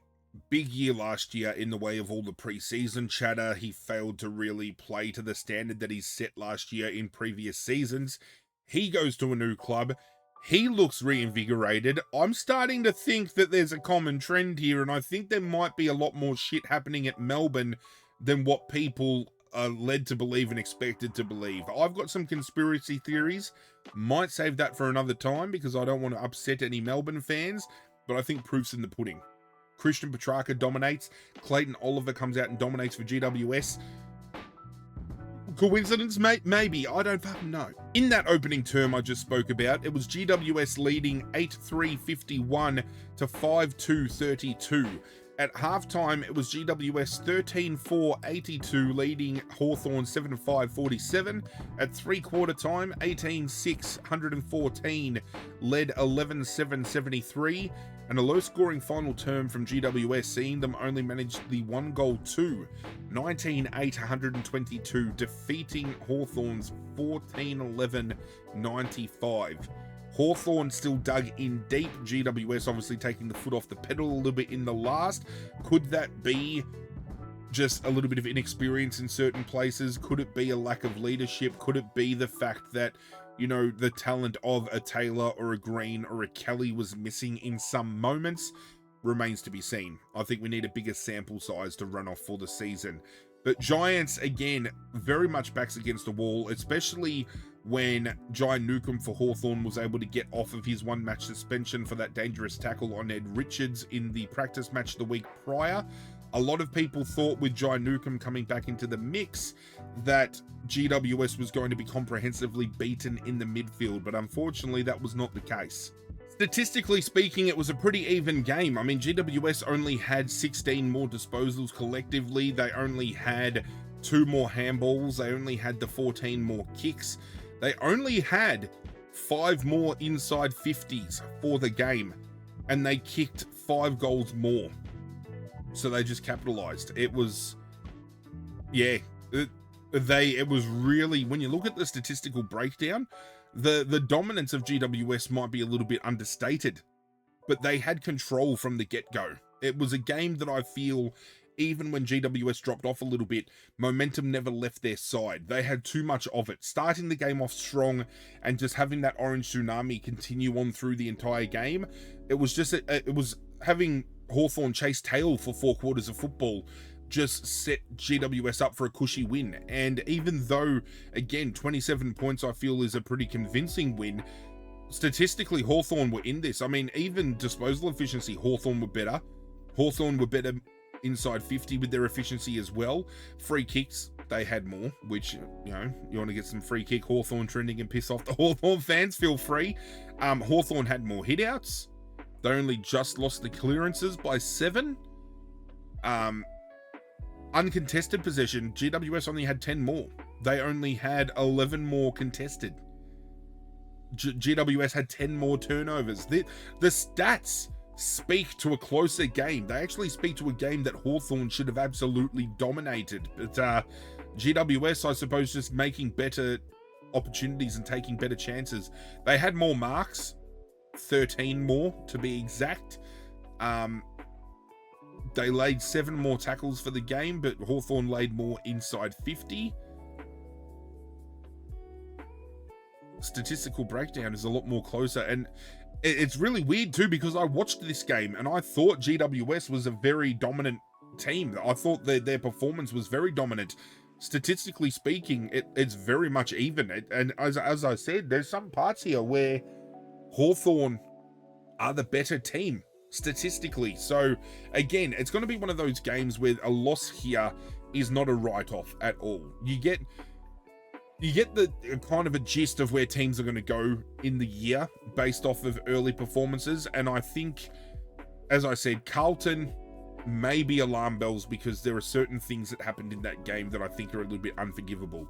big year last year in the way of all the preseason chatter. He failed to really play to the standard that he's set last year in previous seasons. He goes to a new club. He looks reinvigorated. I'm starting to think that there's a common trend here, and I think there might be a lot more shit happening at Melbourne than what people are led to believe and expected to believe. I've got some conspiracy theories. Might save that for another time because I don't want to upset any Melbourne fans, but I think proof's in the pudding. Christian Petrarca dominates. Clayton Oliver comes out and dominates for GWS. Coincidence? Maybe. I don't fucking know. In that opening term I just spoke about, it was GWS leading 8-3-51 to 5-2-32. At halftime, it was GWS 13-4-82 leading Hawthorn 7-5-47. At three-quarter time, 18-6-114 led 11-7-73. And a low-scoring final term from GWS, seeing them only manage the 1-2, 19-8-122, defeating Hawthorn's 14-11-95. Hawthorn still dug in deep. GWS obviously taking the foot off the pedal a little bit in the last. Could that be just a little bit of inexperience in certain places? Could it be a lack of leadership? Could it be the fact that, the talent of a Taylor or a Green or a Kelly was missing in some moments? Remains to be seen. I think we need a bigger sample size to run off for the season. But Giants, again, very much backs against the wall, especially when Jai Newcomb for Hawthorn was able to get off of his one-match suspension for that dangerous tackle on Ed Richards in the practice match the week prior. A lot of people thought with Jai Newcomb coming back into the mix that GWS was going to be comprehensively beaten in the midfield, but unfortunately that was not the case. Statistically speaking, it was a pretty even game. I mean, GWS only had 16 more disposals collectively. They only had 2 more handballs. They only had the 14 more kicks. They only had 5 more inside 50s for the game, and they kicked 5 goals more. So they just capitalized. It was, yeah, it was really, when you look at the statistical breakdown, the dominance of GWS might be a little bit understated, but they had control from the get-go. It was a game that I feel, even when GWS dropped off a little bit, momentum never left their side. They had too much of it. Starting the game off strong and just having that orange tsunami continue on through the entire game, it was just, it was having Hawthorn chase tail for 4 quarters of football just set GWS up for a cushy win. And even though, again, 27 points I feel is a pretty convincing win, statistically Hawthorn were in this. I mean, even disposal efficiency, Hawthorn were better. Hawthorn were better inside 50 with their efficiency as well. Free kicks, they had more, which, you know, you want to get some free kick Hawthorn trending and piss off the Hawthorn fans, feel free. Hawthorn had more hitouts. They only just lost the clearances by 7. Uncontested possession, GWS only had 10 more. They only had 11 more contested. GWS had 10 more turnovers. The stats speak to a closer game. They actually speak to a game that Hawthorn should have absolutely dominated. But GWS, I suppose, just making better opportunities and taking better chances. They had more marks, 13 more to be exact. They laid 7 more tackles for the game, but Hawthorn laid more inside 50. Statistical breakdown is a lot more closer, and it's really weird too, because I watched this game and I thought GWS was a very dominant team. I thought their performance was very dominant. Statistically speaking, it's very much even. And as I said, there's some parts here where Hawthorn are the better team statistically. So again, it's going to be one of those games where a loss here is not a write-off at all. You get the kind of a gist of where teams are going to go in the year based off of early performances. And I think, as I said, Carlton may be alarm bells, because there are certain things that happened in that game that I think are a little bit unforgivable.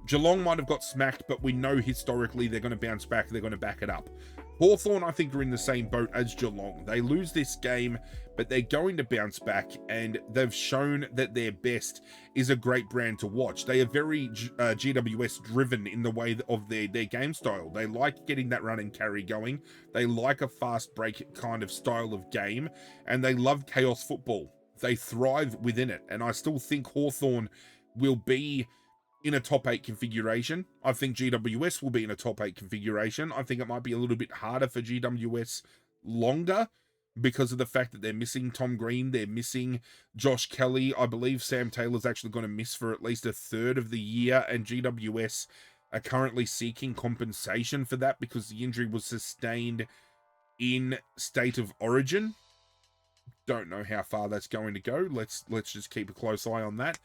Geelong might have got smacked, but we know historically they're going to bounce back. They're going to back it up. Hawthorn, I think, are in the same boat as Geelong. They lose this game, but they're going to bounce back, and they've shown that their best is a great brand to watch. They are very GWS driven in the way of their game style. They like getting that run and carry going. They like a fast break kind of style of game, and they love chaos football. They thrive within it, and I still think Hawthorn will be in a top 8 configuration. I think GWS will be in a top 8 configuration. I think it might be a little bit harder for GWS longer because of the fact that they're missing Tom Green, they're missing Josh Kelly. I believe Sam Taylor's actually going to miss for at least a third of the year, and GWS are currently seeking compensation for that because the injury was sustained in state of origin. Don't know how far that's going to go. Let's just keep a close eye on that.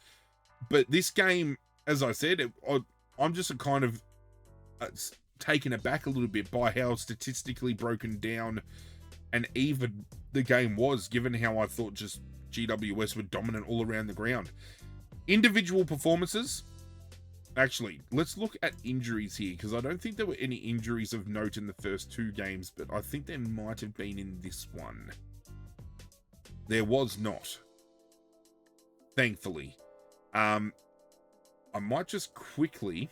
But this game, as I said, I'm just kind of taken aback a little bit by how statistically broken down and even the game was, given how I thought just GWS were dominant all around the ground. Individual performances. Actually, let's look at injuries here, because I don't think there were any injuries of note in the first 2 games, but I think there might have been in this one. There was not, thankfully. I might just quickly,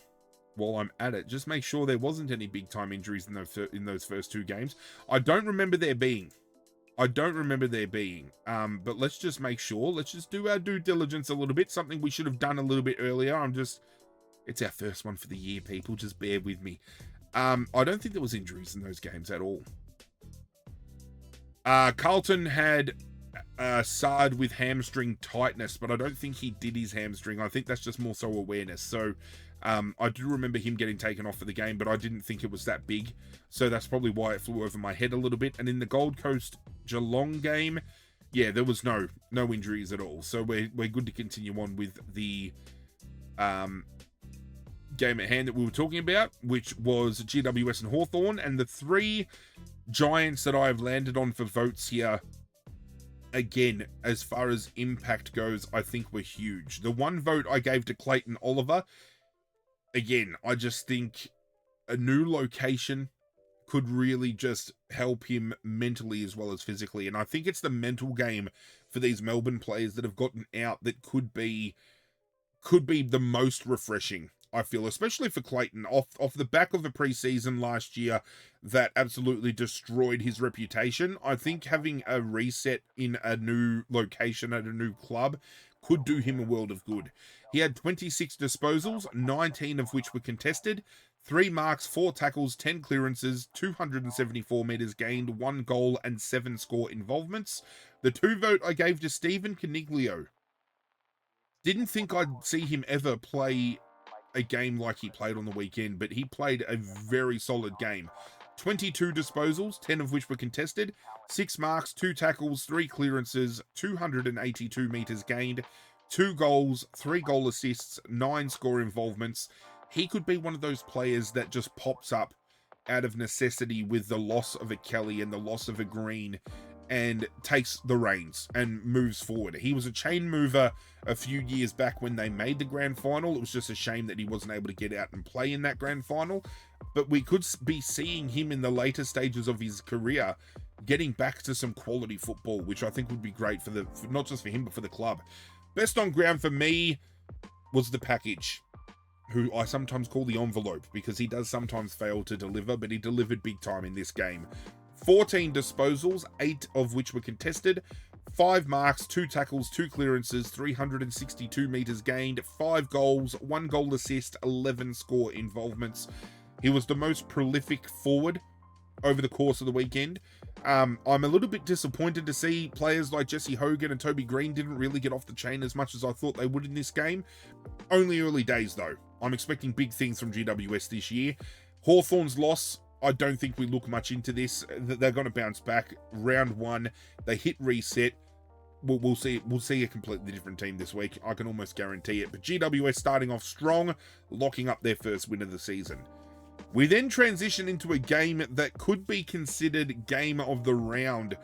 while I'm at it, just make sure there wasn't any big time injuries in those first 2 games. I don't remember there being. But let's just make sure. Let's just do our due diligence a little bit. Something we should have done a little bit earlier. It's our first one for the year, people. Just bear with me. I don't think there was injuries in those games at all. Carlton had Sard with hamstring tightness, but I don't think he did his hamstring. I think that's just more so awareness. So I do remember him getting taken off for the game, but I didn't think it was that big. So that's probably why it flew over my head a little bit. And in the Gold Coast Geelong game, yeah, there was no injuries at all. So we're good to continue on with the game at hand that we were talking about, which was GWS and Hawthorn. And the three giants that I've landed on for votes here, again, as far as impact goes, I think were huge. The one vote I gave to Clayton Oliver, again, I just think a new location could really just help him mentally as well as physically. And I think it's the mental game for these Melbourne players that have gotten out that could be the most refreshing, I feel, especially for Clayton, off the back of a preseason last year that absolutely destroyed his reputation. I think having a reset in a new location at a new club could do him a world of good. He had 26 disposals, 19 of which were contested, 3 marks, 4 tackles, 10 clearances, 274 metres gained, 1 goal and 7 score involvements. The 2 vote I gave to Stephen Coniglio. Didn't think I'd see him ever play a game like he played on the weekend, but he played a very solid game. 22 disposals, 10 of which were contested, 6 marks, 2 tackles, 3 clearances, 282 metres gained, 2 goals, 3 goal assists, 9 score involvements. He could be one of those players that just pops up out of necessity with the loss of a Kelly and the loss of a Green and takes the reins and moves forward. He was a chain mover a few years back when they made the grand final. It was just a shame that he wasn't able to get out and play in that grand final. But we could be seeing him in the later stages of his career getting back to some quality football, which I think would be great for not just for him, but for the club. Best on ground for me was the package, who I sometimes call the envelope, because he does sometimes fail to deliver, but he delivered big time in this game. 14 disposals, 8 of which were contested, 5 marks, 2 tackles, 2 clearances, 362 metres gained, 5 goals, 1 goal assist, 11 score involvements. He was the most prolific forward over the course of the weekend. I'm a little bit disappointed to see players like Jesse Hogan and Toby Green didn't really get off the chain as much as I thought they would in this game. Only early days though. I'm expecting big things from GWS this year. Hawthorn's loss, I don't think we look much into this. They're going to bounce back. Round 1, they hit reset. We'll see a completely different team this week. I can almost guarantee it. But GWS starting off strong, locking up their first win of the season. We then transition into a game that could be considered game of the round.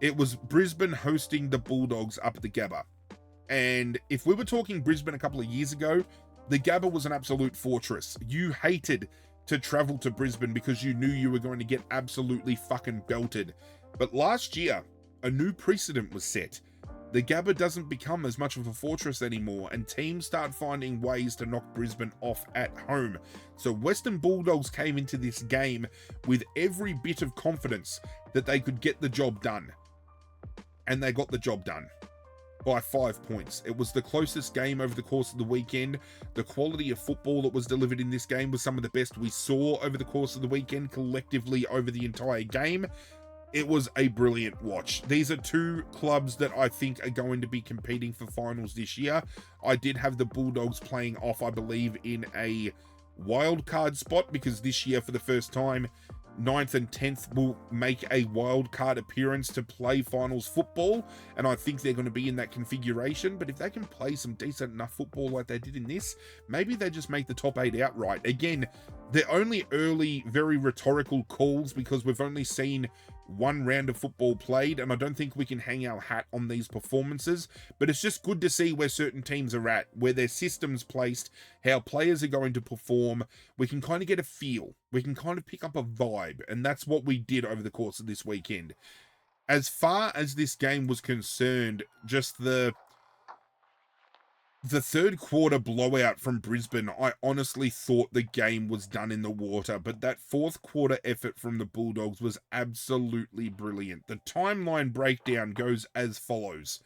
It was Brisbane hosting the Bulldogs up at the Gabba. And if we were talking Brisbane a couple of years ago, the Gabba was an absolute fortress. You hated to travel to Brisbane because you knew you were going to get absolutely fucking belted. But last year, a new precedent was set. The Gabba doesn't become as much of a fortress anymore, and teams start finding ways to knock Brisbane off at home. So Western Bulldogs came into this game with every bit of confidence that they could get the job done. And they got the job done by 5 points. It was the closest game over the course of the weekend. The quality of football that was delivered in this game was some of the best we saw over the course of the weekend, collectively over the entire game. It was a brilliant watch. These are two clubs that I think are going to be competing for finals this year. I did have the Bulldogs playing off, I believe, in a wild card spot, because this year, for the first time, 9th and 10th will make a wild card appearance to play finals football, and I think they're going to be in that configuration. But if they can play some decent enough football like they did in this, maybe they just make the top 8 outright. Again, they're only early, very rhetorical calls, because we've only seen one round of football played, and I don't think we can hang our hat on these performances, but it's just good to see where certain teams are at, where their system's placed, how players are going to perform. We can kind of get a feel. We can kind of pick up a vibe, and that's what we did over the course of this weekend. As far as this game was concerned, just the third quarter blowout from Brisbane, I honestly thought the game was done in the water, but that fourth quarter effort from the Bulldogs was absolutely brilliant. The timeline breakdown goes as follows.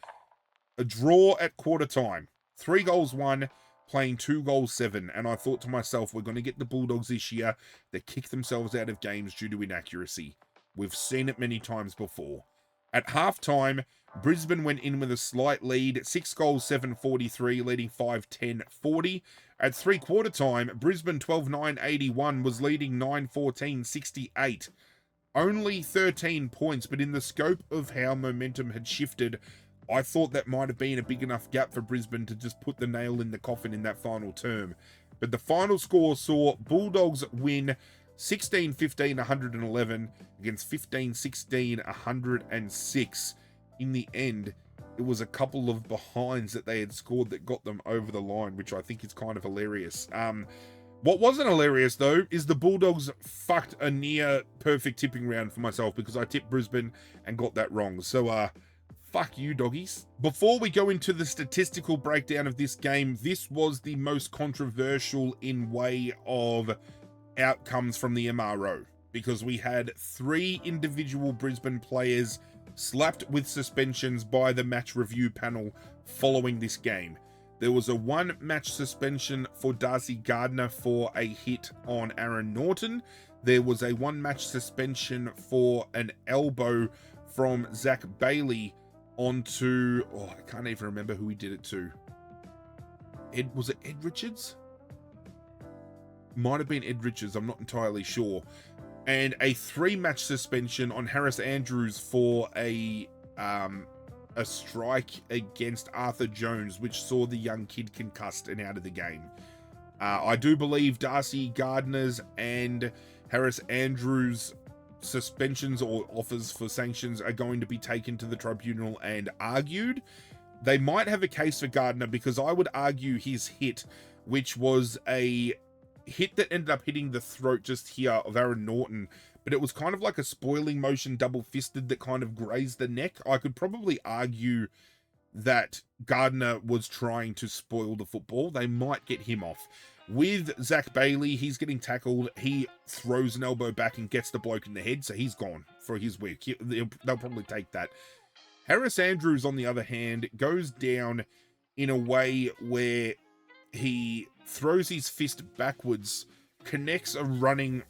A draw at quarter time, 3 goals 1, playing 2 goals 7, and I thought to myself, we're going to get the Bulldogs this year that kick themselves out of games due to inaccuracy. We've seen it many times before. At halftime, Brisbane went in with a slight lead, 6 goals, 7-43, leading 5-10-40. At three-quarter time, Brisbane 12-9-81 was leading 9-14-68. Only 13 points, but in the scope of how momentum had shifted, I thought that might have been a big enough gap for Brisbane to just put the nail in the coffin in that final term. But the final score saw Bulldogs win 16-15-111 against 15-16-106. In the end, it was a couple of behinds that they had scored that got them over the line, which I think is kind of hilarious. What wasn't hilarious, though, is the Bulldogs fucked a near perfect tipping round for myself because I tipped Brisbane and got that wrong. So, fuck you, doggies. Before we go into the statistical breakdown of this game, this was the most controversial in way of outcomes from the MRO because we had 3 individual Brisbane players slapped with suspensions by the match review panel following this game. There was a 1-match suspension for Darcy Gardner for a hit on Aaron Norton. There was a 1-match suspension for an elbow from Zach Bailey onto, I can't even remember who he did it to. Was it Ed Richards? Might have been Ed Richards, I'm not entirely sure. And a 3-match suspension on Harris Andrews for a strike against Arthur Jones, which saw the young kid concussed and out of the game. I do believe Darcy Gardner's and Harris Andrews' suspensions or offers for sanctions are going to be taken to the tribunal and argued. They might have a case for Gardner because I would argue his hit, which was a hit that ended up hitting the throat just here of Aaron Norton, but it was kind of like a spoiling motion double-fisted that kind of grazed the neck. I could probably argue that Gardner was trying to spoil the football. They might get him off. With Zach Bailey, he's getting tackled. He throws an elbow back and gets the bloke in the head, so he's gone for his week. They'll probably take that. Harris Andrews, on the other hand, goes down in a way where he throws his fist backwards, connects a running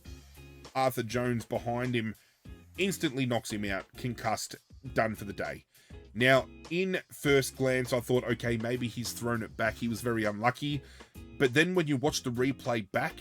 Arthur Jones behind him, instantly knocks him out, concussed, done for the day. Now, in first glance, I thought, okay, maybe he's thrown it back. He was very unlucky. But then when you watch the replay back,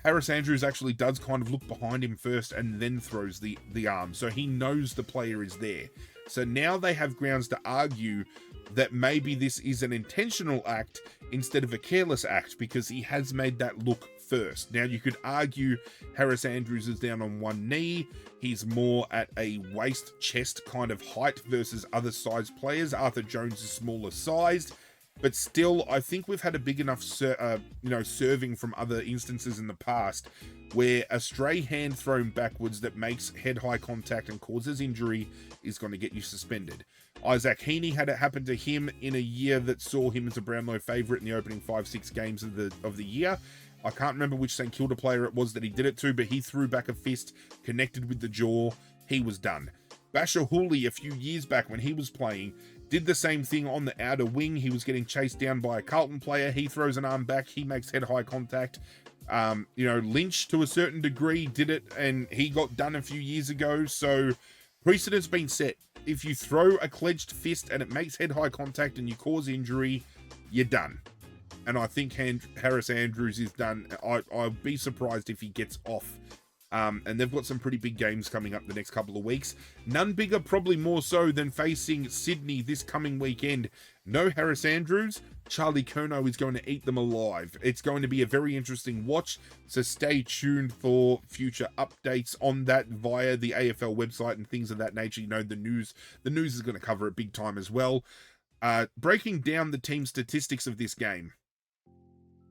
Harris Andrews actually does kind of look behind him first and then throws the arm. So he knows the player is there. So now they have grounds to argue that maybe this is an intentional act instead of a careless act because he has made that look first. Now, you could argue Harris Andrews is down on one knee. He's more at a waist-chest kind of height versus other size players. Arthur Jones is smaller sized. But still, I think we've had a big enough serving from other instances in the past where a stray hand thrown backwards that makes head-high contact and causes injury is going to get you suspended. Isaac Heaney had it happen to him in a year that saw him as a Brownlow favourite in the opening 5-6 games of the year. I can't remember which St Kilda player it was that he did it to, but he threw back a fist, connected with the jaw, he was done. Basher Hooley, a few years back when he was playing, did the same thing on the outer wing. He was getting chased down by a Carlton player. He throws an arm back. He makes head-high contact. Lynch, to a certain degree, did it, and he got done a few years ago. So precedent's been set. If you throw a clenched fist and it makes head-high contact and you cause injury, you're done. And I think Harris Andrews is done. I'd be surprised if he gets off. And they've got some pretty big games coming up the next couple of weeks. None bigger, probably more so, than facing Sydney this coming weekend. No Harris Andrews. Charlie Curnow is going to eat them alive. It's going to be a very interesting watch, so stay tuned for future updates on that via the AFL website and things of that nature. You know, the news is going to cover it big time as well. Breaking down the team statistics of this game.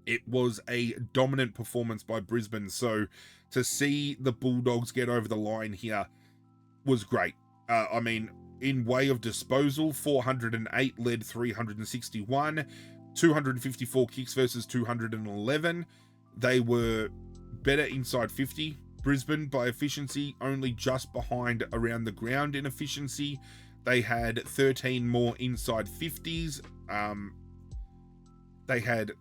It was a dominant performance by Brisbane, so to see the Bulldogs get over the line here was great. In way of disposal, 408 led 361, 254 kicks versus 211. They were better inside 50. Brisbane, by efficiency, only just behind around the ground in efficiency. They had 13 more inside 50s. They had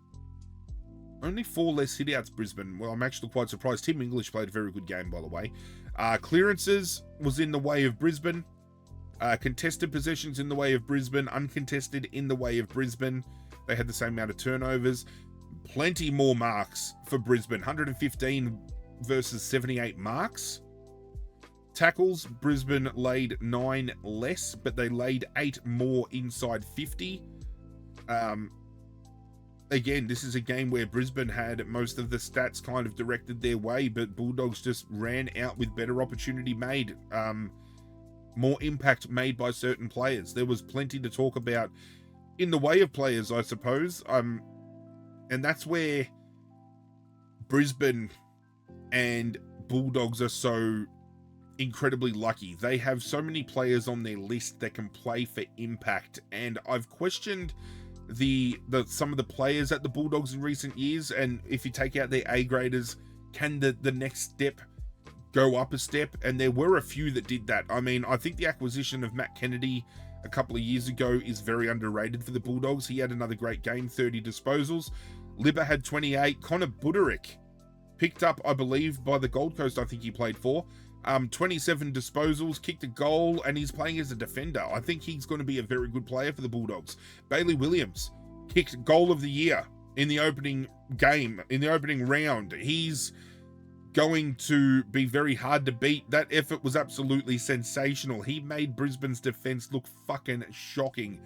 only 4 less hit-outs, Brisbane. Well, I'm actually quite surprised. Tim English played a very good game, by the way. Clearances was in the way of Brisbane. Contested possessions in the way of Brisbane, uncontested in the way of Brisbane. They had the same amount of turnovers. Plenty more marks for Brisbane, 115 versus 78 marks. Tackles, Brisbane laid 9 less, but they laid 8 more inside 50. Again, this is a game where Brisbane had most of the stats kind of directed their way, but Bulldogs just ran out with better opportunity made. More impact made by certain players. There was plenty to talk about in the way of players, I suppose. And that's where Brisbane and Bulldogs are so incredibly lucky. They have so many players on their list that can play for impact. And I've questioned some of the players at the Bulldogs in recent years. And if you take out their A-graders, can the next step go up a step? And there were a few that did that. I mean, I think the acquisition of Matt Kennedy a couple of years ago is very underrated for the Bulldogs. He had another great game, 30 disposals. Libba had 28. Connor Buderick picked up, I believe, by the Gold Coast, I think he played for. 27 disposals, kicked a goal, and he's playing as a defender. I think he's going to be a very good player for the Bulldogs. Bailey Williams kicked goal of the year in the opening game, in the opening round. He's going to be very hard to beat. That effort was absolutely sensational. He made Brisbane's defense look fucking shocking.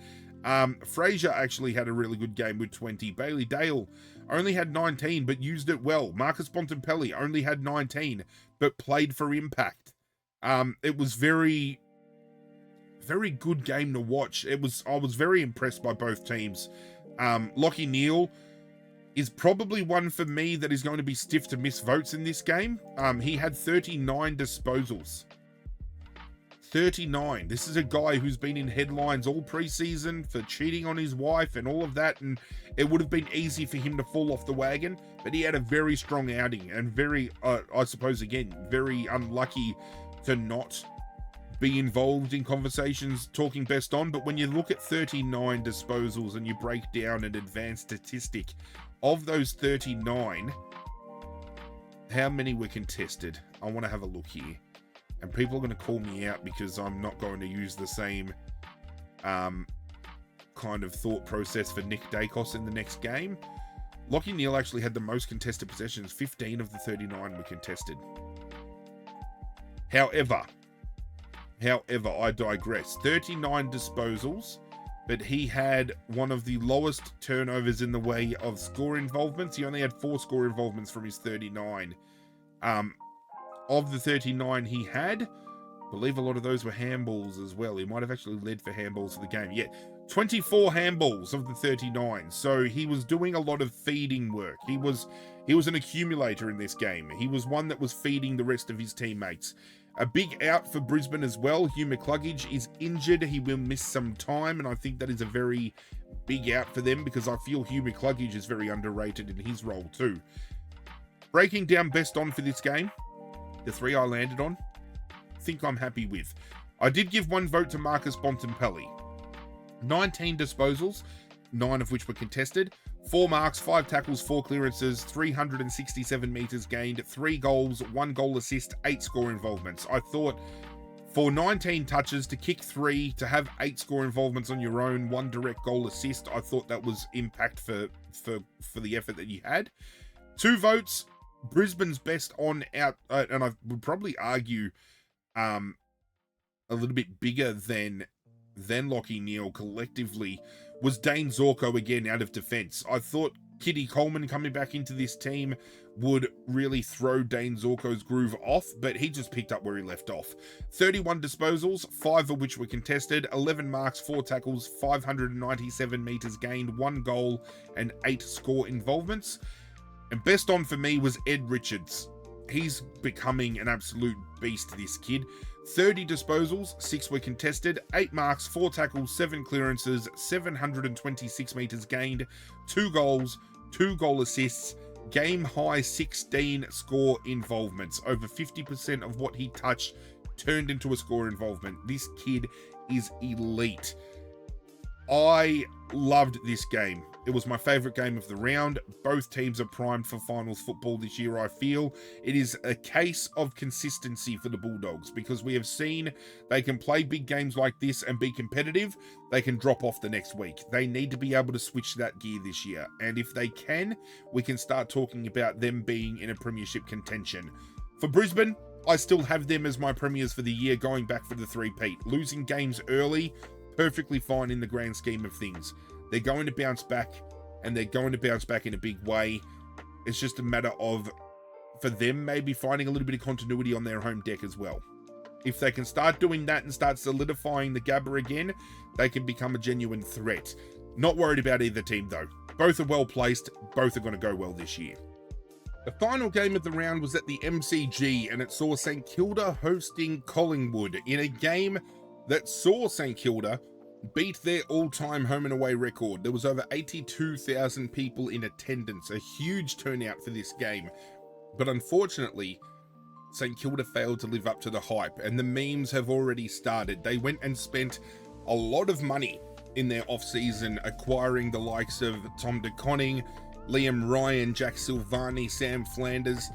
Fraser actually had a really good game with 20. Bailey Dale only had 19, but used it well. Marcus Bontempelli only had 19, but played for impact. It was very, very good game to watch. I was very impressed by both teams. Lachie Neale is probably one for me that is going to be stiff to miss votes in this game. He had 39 disposals. 39. This is a guy who's been in headlines all preseason for cheating on his wife and all of that, and it would have been easy for him to fall off the wagon, but he had a very strong outing and very, I suppose, again, very unlucky to not be involved in conversations talking best on. But when you look at 39 disposals and you break down an advanced statistic, of those 39, how many were contested? I want to have a look here. And people are going to call me out because I'm not going to use the same kind of thought process for Nick Dacos in the next game. Lachie Neale actually had the most contested possessions. 15 of the 39 were contested. However, I digress. 39 disposals, but he had one of the lowest turnovers in the way of score involvements. He only had 4 score involvements from his 39. Of the 39 he had, I believe a lot of those were handballs as well. He might have actually led for handballs for the game. Yeah, 24 handballs of the 39. So he was doing a lot of feeding work. He was an accumulator in this game. He was one that was feeding the rest of his teammates. A big out for Brisbane as well. Hugh McCluggage is injured. He will miss some time, and I think that is a very big out for them because I feel Hugh McCluggage is very underrated in his role too. Breaking down best on for this game, the 3 I landed on, I think I'm happy with. I did give 1 vote to Marcus Bontempelli. 19 disposals, 9 of which were contested. 4 marks, 5 tackles, 4 clearances, 367 metres gained, 3 goals, 1 goal assist, 8 score involvements. I thought for 19 touches, to kick 3, to have 8 score involvements on your own, 1 direct goal assist, I thought that was impact for the effort that you had. 2 votes, Brisbane's best on out, and I would probably argue a little bit bigger than Lachie Neale collectively, was Dane Zorko again out of defence. I thought Kitty Coleman coming back into this team would really throw Dane Zorko's groove off, but he just picked up where he left off. 31 disposals, 5 of which were contested, 11 marks, 4 tackles, 597 metres gained, 1 goal, and 8 score involvements. And best on for me was Ed Richards. He's becoming an absolute beast, this kid. 30 disposals, 6 were contested, 8 marks, 4 tackles, 7 clearances, 726 metres gained, 2 goals, 2 goal assists, game high 16 score involvements. Over 50% of what he touched turned into a score involvement. This kid is elite. I loved this game. It was my favourite game of the round. Both teams are primed for finals football this year, I feel. It is a case of consistency for the Bulldogs because we have seen they can play big games like this and be competitive. They can drop off the next week. They need to be able to switch that gear this year. And if they can, we can start talking about them being in a premiership contention. For Brisbane, I still have them as my premiers for the year, going back for the three-peat. Losing games early, perfectly fine in the grand scheme of things. They're going to bounce back, and they're going to bounce back in a big way. It's just a matter of, for them, maybe finding a little bit of continuity on their home deck as well. If they can start doing that and start solidifying the Gabba again, they can become a genuine threat. Not worried about either team, though. Both are well placed. Both are going to go well this year. The final game of the round was at the MCG, and it saw St Kilda hosting Collingwood in a game that saw St Kilda beat their all-time home and away record. There was over 82,000 people in attendance, a huge turnout for this game. But unfortunately, St Kilda failed to live up to the hype, and the memes have already started. They went and spent a lot of money in their off-season acquiring the likes of Tom De Koning, Liam Ryan, Jack Silvani, Sam Flanders,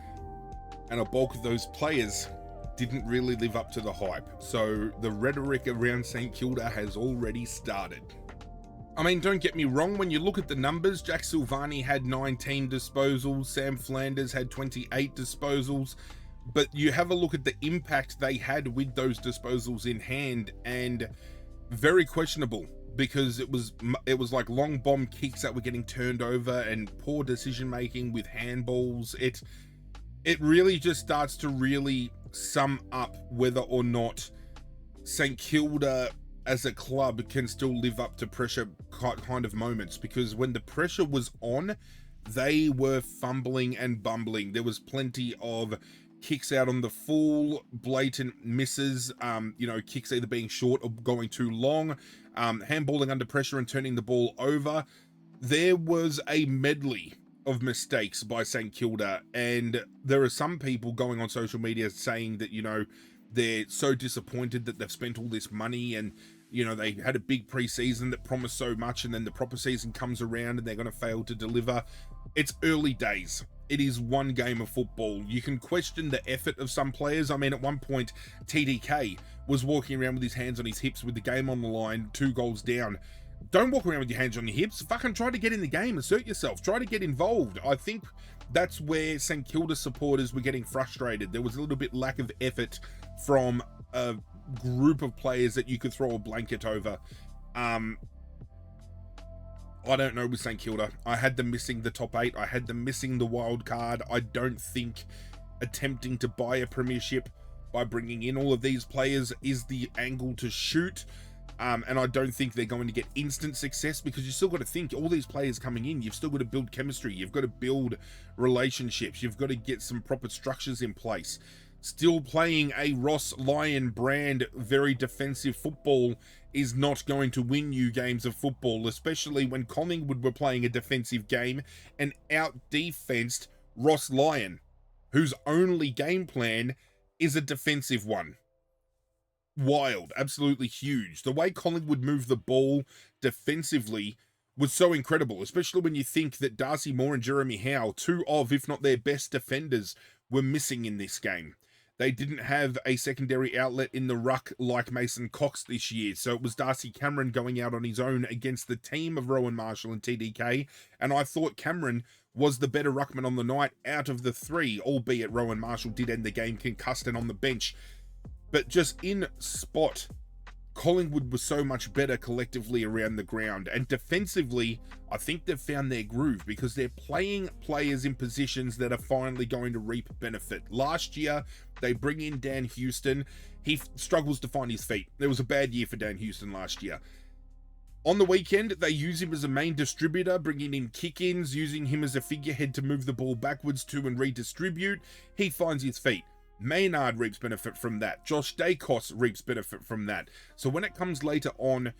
and a bulk of those players didn't really live up to the hype. So the rhetoric around St Kilda has already started. I mean, don't get me wrong, when you look at the numbers, Jack Silvani had 19 disposals, Sam Flanders had 28 disposals, but you have a look at the impact they had with those disposals in hand, and very questionable, because it was like long bomb kicks that were getting turned over and poor decision making with handballs. It really just starts to really sum up whether or not St Kilda as a club can still live up to pressure kind of moments, because when the pressure was on, they were fumbling and bumbling. There was plenty of kicks out on the full, blatant misses, kicks either being short or going too long, handballing under pressure and turning the ball over. There was a medley of mistakes by St Kilda, and there are some people going on social media saying that, they're so disappointed that they've spent all this money and, they had a big preseason that promised so much, and then the proper season comes around and they're going to fail to deliver. It's early days. It is one game of football. You can question the effort of some players. I mean, at one point, TDK was walking around with his hands on his hips with the game on the line, 2 goals down. Don't walk around with your hands on your hips. Fucking try to get in the game, assert yourself, try to get involved. I think that's where St Kilda supporters were getting frustrated. There was a little bit lack of effort from a group of players that you could throw a blanket over. I don't know with St Kilda. I had them missing the top 8. I had them missing the wild card. I don't think attempting to buy a premiership by bringing in all of these players is the angle to shoot. And I don't think they're going to get instant success, because you still got to think, all these players coming in, you've still got to build chemistry, you've got to build relationships, you've got to get some proper structures in place. Still playing a Ross Lyon brand, very defensive football is not going to win you games of football, especially when Collingwood were playing a defensive game and out-defensed Ross Lyon, whose only game plan is a defensive one. Wild, absolutely huge. The way Collingwood moved the ball defensively was so incredible, especially when you think that Darcy Moore and Jeremy Howe, 2 of, if not their best defenders, were missing in this game. They didn't have a secondary outlet in the ruck like Mason Cox this year, so it was Darcy Cameron going out on his own against the team of Rowan Marshall and TDK, and I thought Cameron was the better ruckman on the night out of the 3, albeit Rowan Marshall did end the game concussed and on the bench. But just in spot, Collingwood was so much better collectively around the ground. And defensively, I think they've found their groove, because they're playing players in positions that are finally going to reap benefit. Last year, they bring in Dan Houston. He struggles to find his feet. There was a bad year for Dan Houston last year. On the weekend, they use him as a main distributor, bringing in kick-ins, using him as a figurehead to move the ball backwards to and redistribute. He finds his feet. Maynard reaps benefit from that. Josh Dacos reaps benefit from that. So when it comes later on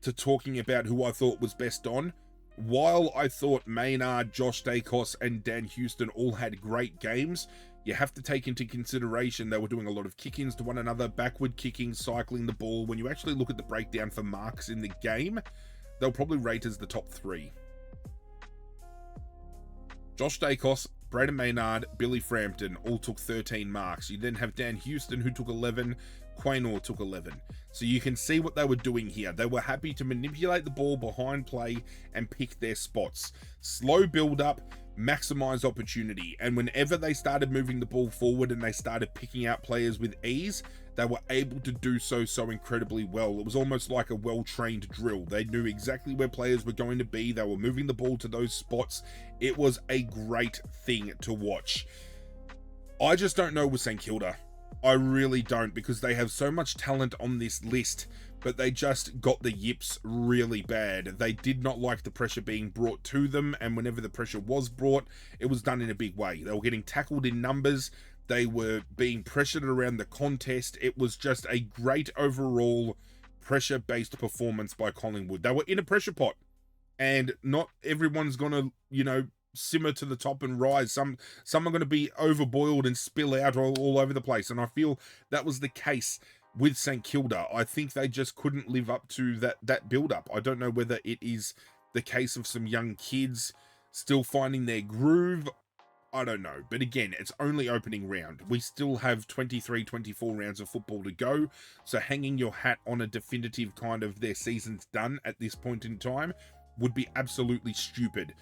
to talking about who I thought was best on, while I thought Maynard, Josh Dacos, and Dan Houston all had great games, you have to take into consideration they were doing a lot of kick-ins to one another, backward kicking, cycling the ball. When you actually look at the breakdown for marks in the game, they'll probably rate as the top 3. Josh Dacos, Braden Maynard, Billy Frampton all took 13 marks. You then have Dan Houston, who took 11. Quaynor took 11. So you can see what they were doing here. They were happy to manipulate the ball behind play and pick their spots. Slow build up, maximize opportunity. And whenever they started moving the ball forward and they started picking out players with ease, they were able to do so incredibly well. It was almost like a well-trained drill. They knew exactly where players were going to be. They were moving the ball to those spots. It was a great thing to watch. I just don't know with St Kilda. I really don't, because they have so much talent on this list, but they just got the yips really bad. They did not like the pressure being brought to them, and whenever the pressure was brought, it was done in a big way. They were getting tackled in numbers. They were being pressured around the contest. It was just a great overall pressure-based performance by Collingwood. They were in a pressure pot, and not everyone's gonna, simmer to the top and rise. Some are going to be overboiled and spill out all over the place, and I feel that was the case with St Kilda. I think they just couldn't live up to that build-up. I don't know whether it is the case of some young kids still finding their groove. I don't know. But again, it's only opening round. We still have 23, 24 rounds of football to go, so hanging your hat on a definitive kind of their season's done at this point in time would be absolutely stupid.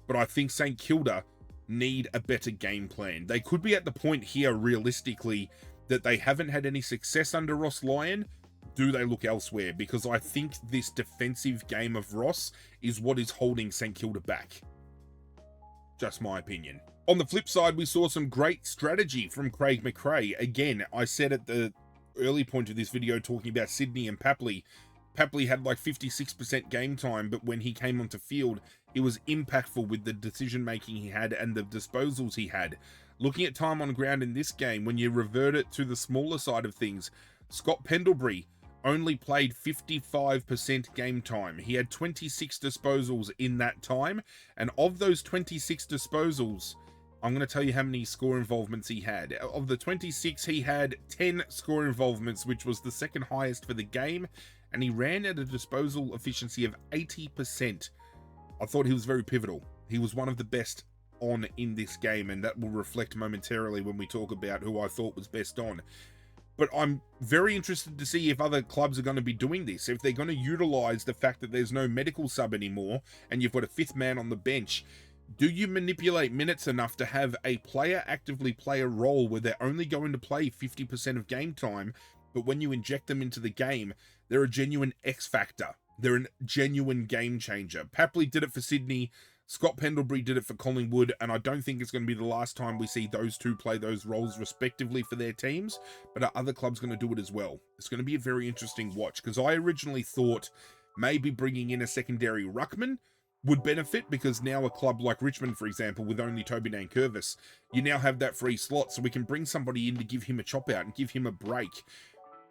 But I think St Kilda need a better game plan. They could be at the point here, realistically, that they haven't had any success under Ross Lyon. Do they look elsewhere? Because I think this defensive game of Ross is what is holding St Kilda back. Just my opinion. On the flip side, we saw some great strategy from Craig McRae. Again, I said at the early point of this video talking about Sydney and Papley had like 56% game time, but when he came onto field, he was impactful with the decision-making he had and the disposals he had. Looking at time on ground in this game, when you revert it to the smaller side of things, Scott Pendlebury only played 55% game time. He had 26 disposals in that time, and of those 26 disposals, I'm going to tell you how many score involvements he had. Of the 26, he had 10 score involvements, which was the second highest for the game, and he ran at a disposal efficiency of 80%. I thought he was very pivotal. He was one of the best on in this game, and that will reflect momentarily when we talk about who I thought was best on. But I'm very interested to see if other clubs are going to be doing this, if they're going to utilize the fact that there's no medical sub anymore, and you've got a fifth man on the bench. Do you manipulate minutes enough to have a player actively play a role where they're only going to play 50% of game time, but when you inject them into the game, they're a genuine X factor. They're a genuine game changer. Papley did it for Sydney. Scott Pendlebury did it for Collingwood, and I don't think it's going to be the last time we see those two play those roles respectively for their teams, but are other clubs going to do it as well? It's going to be a very interesting watch, because I originally thought maybe bringing in a secondary ruckman would benefit, because now a club like Richmond, for example, with only Toby Nankervis, you now have that free slot, so we can bring somebody in to give him a chop out and give him a break.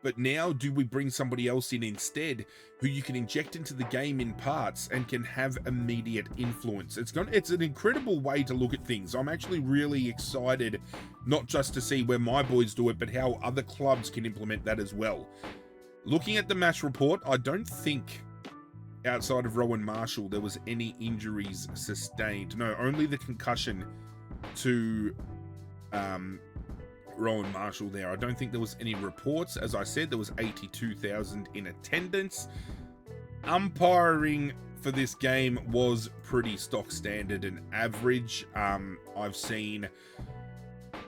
But now, do we bring somebody else in instead who you can inject into the game in parts and can have immediate influence? It's an incredible way to look at things. I'm actually really excited, not just to see where my boys do it, but how other clubs can implement that as well. Looking at the match report, I don't think outside of Rowan Marshall there was any injuries sustained. No, only the concussion to Rowan Marshall there. I don't think there was any reports. As I said, there was 82,000 in attendance. Umpiring for this game was pretty stock standard and average. I've seen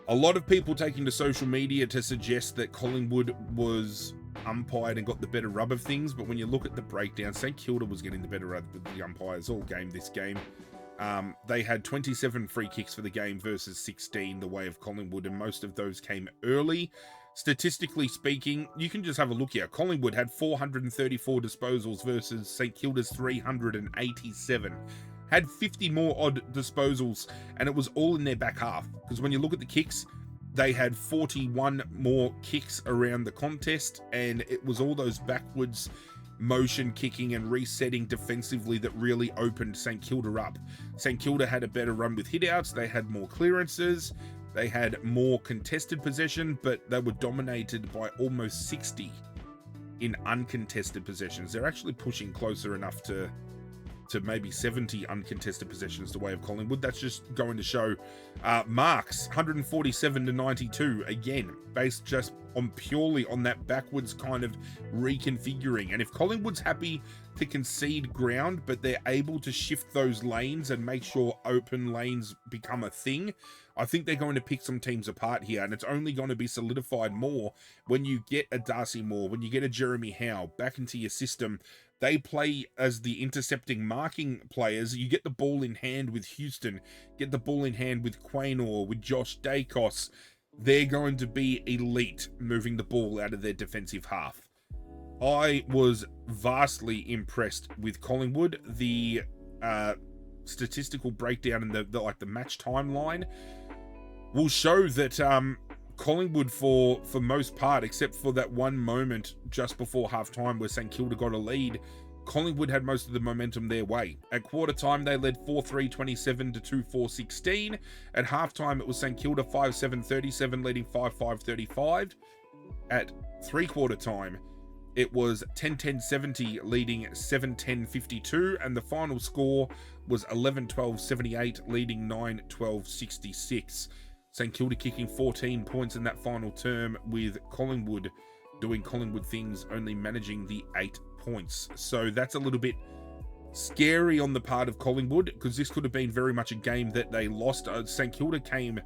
a lot of people taking to social media to suggest that Collingwood was umpired and got the better rub of things, but when you look at the breakdown, St Kilda was getting the better rub of the umpires all game this game. They had 27 free kicks for the game versus 16 the way of Collingwood, and most of those came early. Statistically speaking, you can just have a look here. Collingwood had 434 disposals versus St Kilda's 387. Had 50 more odd disposals, and it was all in their back half, because when you look at the kicks, they had 41 more kicks around the contest, and it was all those backwards motion kicking and resetting defensively that really opened St Kilda up. St Kilda had a better run with hitouts, they had more clearances, they had more contested possession, but they were dominated by almost 60 in uncontested possessions. They're actually pushing closer enough to maybe 70 uncontested possessions the way of Collingwood. That's just going to show. Marks 147 to 92, again based just on purely on that backwards kind of reconfiguring. And if Collingwood's happy to concede ground, but they're able to shift those lanes and make sure open lanes become a thing, I think they're going to pick some teams apart here, and it's only going to be solidified more when you get a Darcy Moore, when you get a Jeremy Howe back into your system. They play as the intercepting marking players. You get the ball in hand with Houston, get the ball in hand with Quaynor, with Josh Dacos. They're going to be elite moving the ball out of their defensive half. I was vastly impressed with Collingwood. The statistical breakdown and the match timeline will show that Collingwood, for most part, except for that one moment just before halftime where St Kilda got a lead, Collingwood had most of the momentum their way. At quarter time, they led 4-3, 27 to 2-4, 16. At halftime, it was St Kilda 5-7, 37, leading 5-5, 35. At three-quarter time, it was 10-10, 70, leading 7-10, 52. And the final score was 11-12, 78, leading 9-12, 66. St Kilda kicking 14 points in that final term, with Collingwood doing Collingwood things, only managing the 8 points. So that's a little bit scary on the part of Collingwood, because this could have been very much a game that they lost. St Kilda came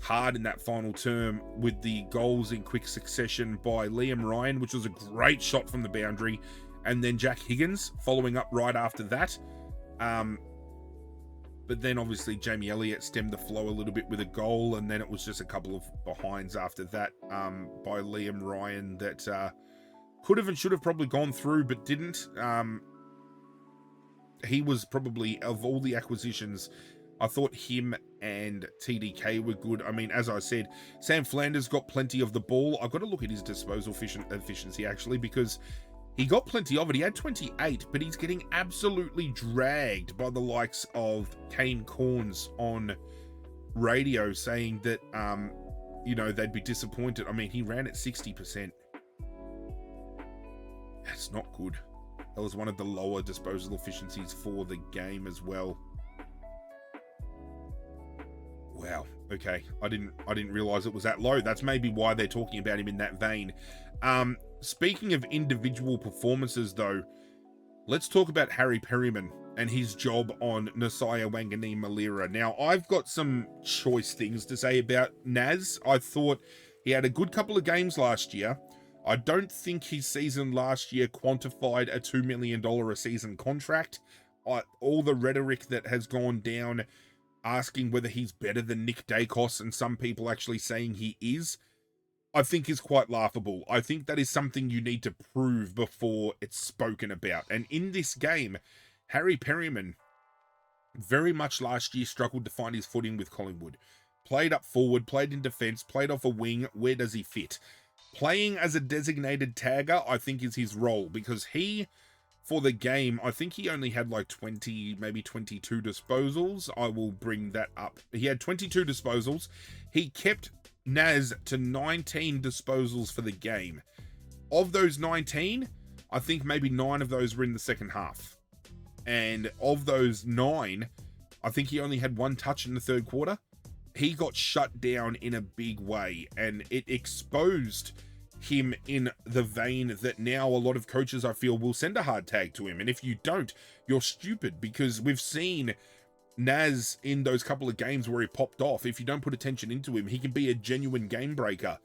hard in that final term with the goals in quick succession by Liam Ryan, which was a great shot from the boundary, and then Jack Higgins following up right after that. But then obviously Jamie Elliott stemmed the flow a little bit with a goal, and then it was just a couple of behinds after that by Liam Ryan that could have and should have probably gone through, but didn't. He was probably, of all the acquisitions, I thought him and TDK were good. I mean, as I said, Sam Flanders got plenty of the ball. I've got to look at his disposal efficiency, actually, because he got plenty of it. He had 28, but he's getting absolutely dragged by the likes of Kane Corns on radio, saying that, they'd be disappointed. I mean, he ran at 60%. That's not good. That was one of the lower disposal efficiencies for the game as well. Wow. Okay. I didn't realize it was that low. That's maybe why they're talking about him in that vein. Speaking of individual performances, though, let's talk about Harry Perryman and his job on Nasiah Wanganeen-Malira. Now, I've got some choice things to say about Naz. I thought he had a good couple of games last year. I don't think his season last year quantified a $2 million a season contract. All the rhetoric that has gone down asking whether he's better than Nick Dacos, and some people actually saying he is, I think is quite laughable. I think that is something you need to prove before it's spoken about. And in this game, Harry Perryman very much last year struggled to find his footing with Collingwood. Played up forward, played in defence, played off a wing. Where does he fit? Playing as a designated tagger, I think, is his role, because he, for the game, I think he only had like 20, maybe 22 disposals. I will bring that up. He had 22 disposals. He kept Naz to 19 disposals for the game. Of those 19, I think maybe 9 of those were in the second half. And of those 9, I think he only had 1 touch in the third quarter. He got shut down in a big way, and it exposed him in the vein that now a lot of coaches, I feel, will send a hard tag to him. And if you don't, you're stupid, because we've seen Naz in those couple of games where he popped off. If you don't put attention into him, he can be a genuine game breaker.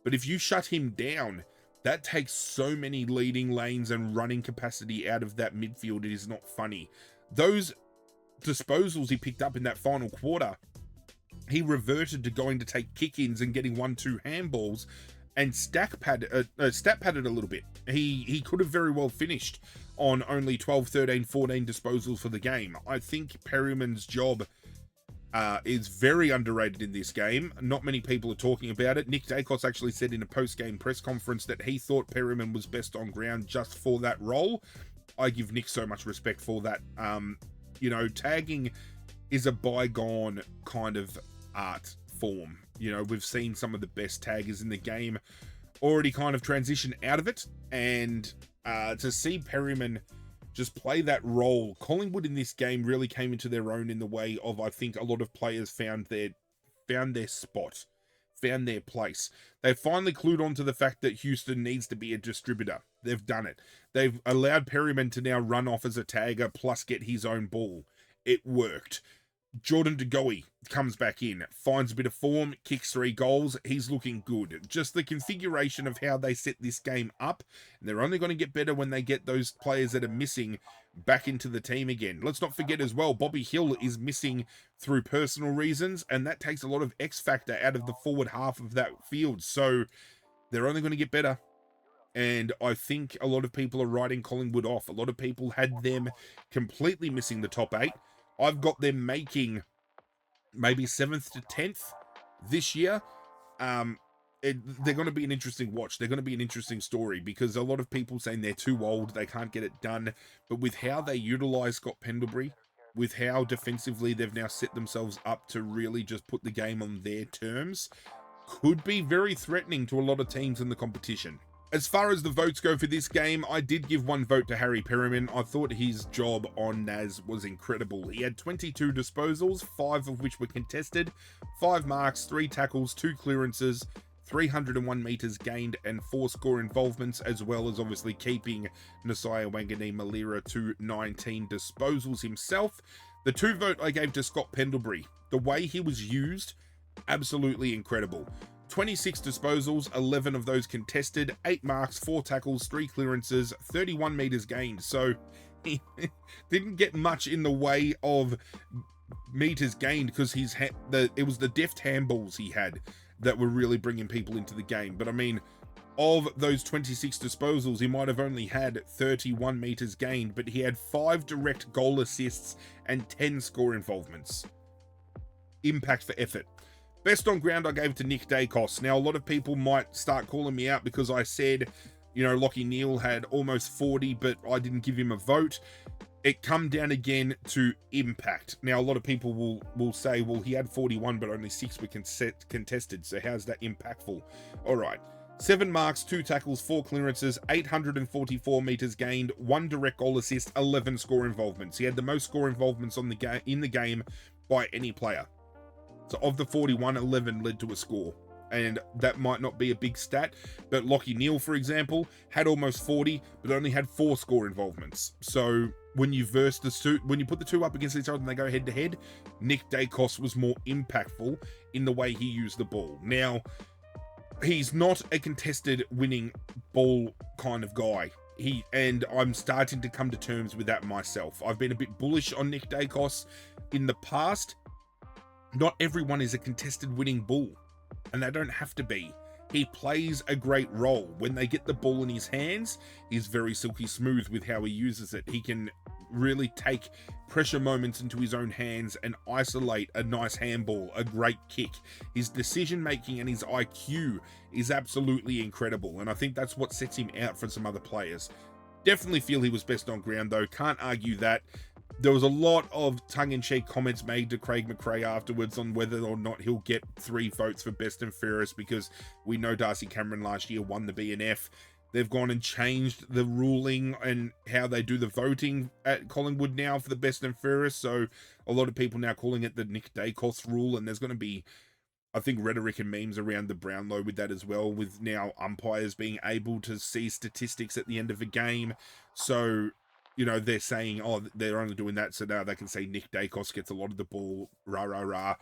But if you shut him down, that takes so many leading lanes and running capacity out of that midfield. It is not funny. Those disposals he picked up in that final quarter, he reverted to going to take kick-ins and getting 1-2 handballs and stat padded a little bit. He could have very well finished on only 12, 13, 14 disposals for the game. I think Perryman's job is very underrated in this game. Not many people are talking about it. Nick Dacos actually said in a post-game press conference that he thought Perryman was best on ground just for that role. I give Nick so much respect for that. Tagging is a bygone kind of art form. We've seen some of the best taggers in the game already kind of transitioned out of it, and to see Perryman just play that role, Collingwood in this game really came into their own in the way of, I think, a lot of players found their spot, found their place. They finally clued on to the fact that Houston needs to be a distributor. They've done it. They've allowed Perryman to now run off as a tagger plus get his own ball. It worked. Jordan De Goey comes back in, finds a bit of form, kicks 3 goals. He's looking good. Just the configuration of how they set this game up, and they're only going to get better when they get those players that are missing back into the team again. Let's not forget as well, Bobby Hill is missing through personal reasons, and that takes a lot of X factor out of the forward half of that field. So they're only going to get better. And I think a lot of people are writing Collingwood off. A lot of people had them completely missing the top 8. I've got them making maybe 7th to 10th this year. They're going to be an interesting watch. They're going to be an interesting story because a lot of people saying they're too old, they can't get it done. But with how they utilize Scott Pendlebury, with how defensively they've now set themselves up to really just put the game on their terms, could be very threatening to a lot of teams in the competition. As far as the votes go for this game, I did give 1 vote to Harry Perryman. I thought his job on Naz was incredible. He had 22 disposals, 5 of which were contested, 5 marks, 3 tackles, 2 clearances, 301 metres gained, and 4 score involvements, as well as obviously keeping Nasiah Wanganeen-Malira to 19 disposals himself. The 2 vote I gave to Scott Pendlebury. The way he was used, absolutely incredible. 26 disposals, 11 of those contested, 8 marks, 4 tackles, 3 clearances, 31 metres gained. So he didn't get much in the way of metres gained because it was the deft handballs he had that were really bringing people into the game. But I mean, of those 26 disposals, he might have only had 31 metres gained, but he had 5 direct goal assists and 10 score involvements. Impact for effort. Best on ground I gave to Nick Dacos. Now, a lot of people might start calling me out because I said, you know, Lachie Neale had almost 40, but I didn't give him a vote. It come down again to impact. Now, a lot of people will say, well, he had 41, but only 6 were contested. So how's that impactful? All right. 7 marks, 2 tackles, 4 clearances, 844 metres gained, 1 direct goal assist, 11 score involvements. He had the most score involvements in the game by any player. So of the 41, 11 led to a score. And that might not be a big stat, but Lachie Neale, for example, had almost 40, but only had 4 score involvements. So when you put the 2 up against each other and they go head to head, Nick Dacos was more impactful in the way he used the ball. Now, he's not a contested winning ball kind of guy. And I'm starting to come to terms with that myself. I've been a bit bullish on Nick Dacos in the past. Not everyone is a contested winning bull, and they don't have to be. He plays a great role. When they get the ball in his hands, he's very silky smooth with how he uses it. He can really take pressure moments into his own hands and isolate a nice handball, a great kick. His decision making and his IQ is absolutely incredible, and I think that's what sets him out from some other players. Definitely feel he was best on ground though, can't argue that. There was a lot of tongue-in-cheek comments made to Craig McRae afterwards on whether or not he'll get 3 votes for best and fairest, because we know Darcy Cameron last year won the BNF. They've gone and changed the ruling and how they do the voting at Collingwood now for the best and fairest. So a lot of people now calling it the Nick Dacos rule, and there's going to be, I think, rhetoric and memes around the Brownlow with that as well, with now umpires being able to see statistics at the end of a game. So, you know, they're saying, oh, they're only doing that so now they can say Nick Dacos gets a lot of the ball, rah, rah, rah.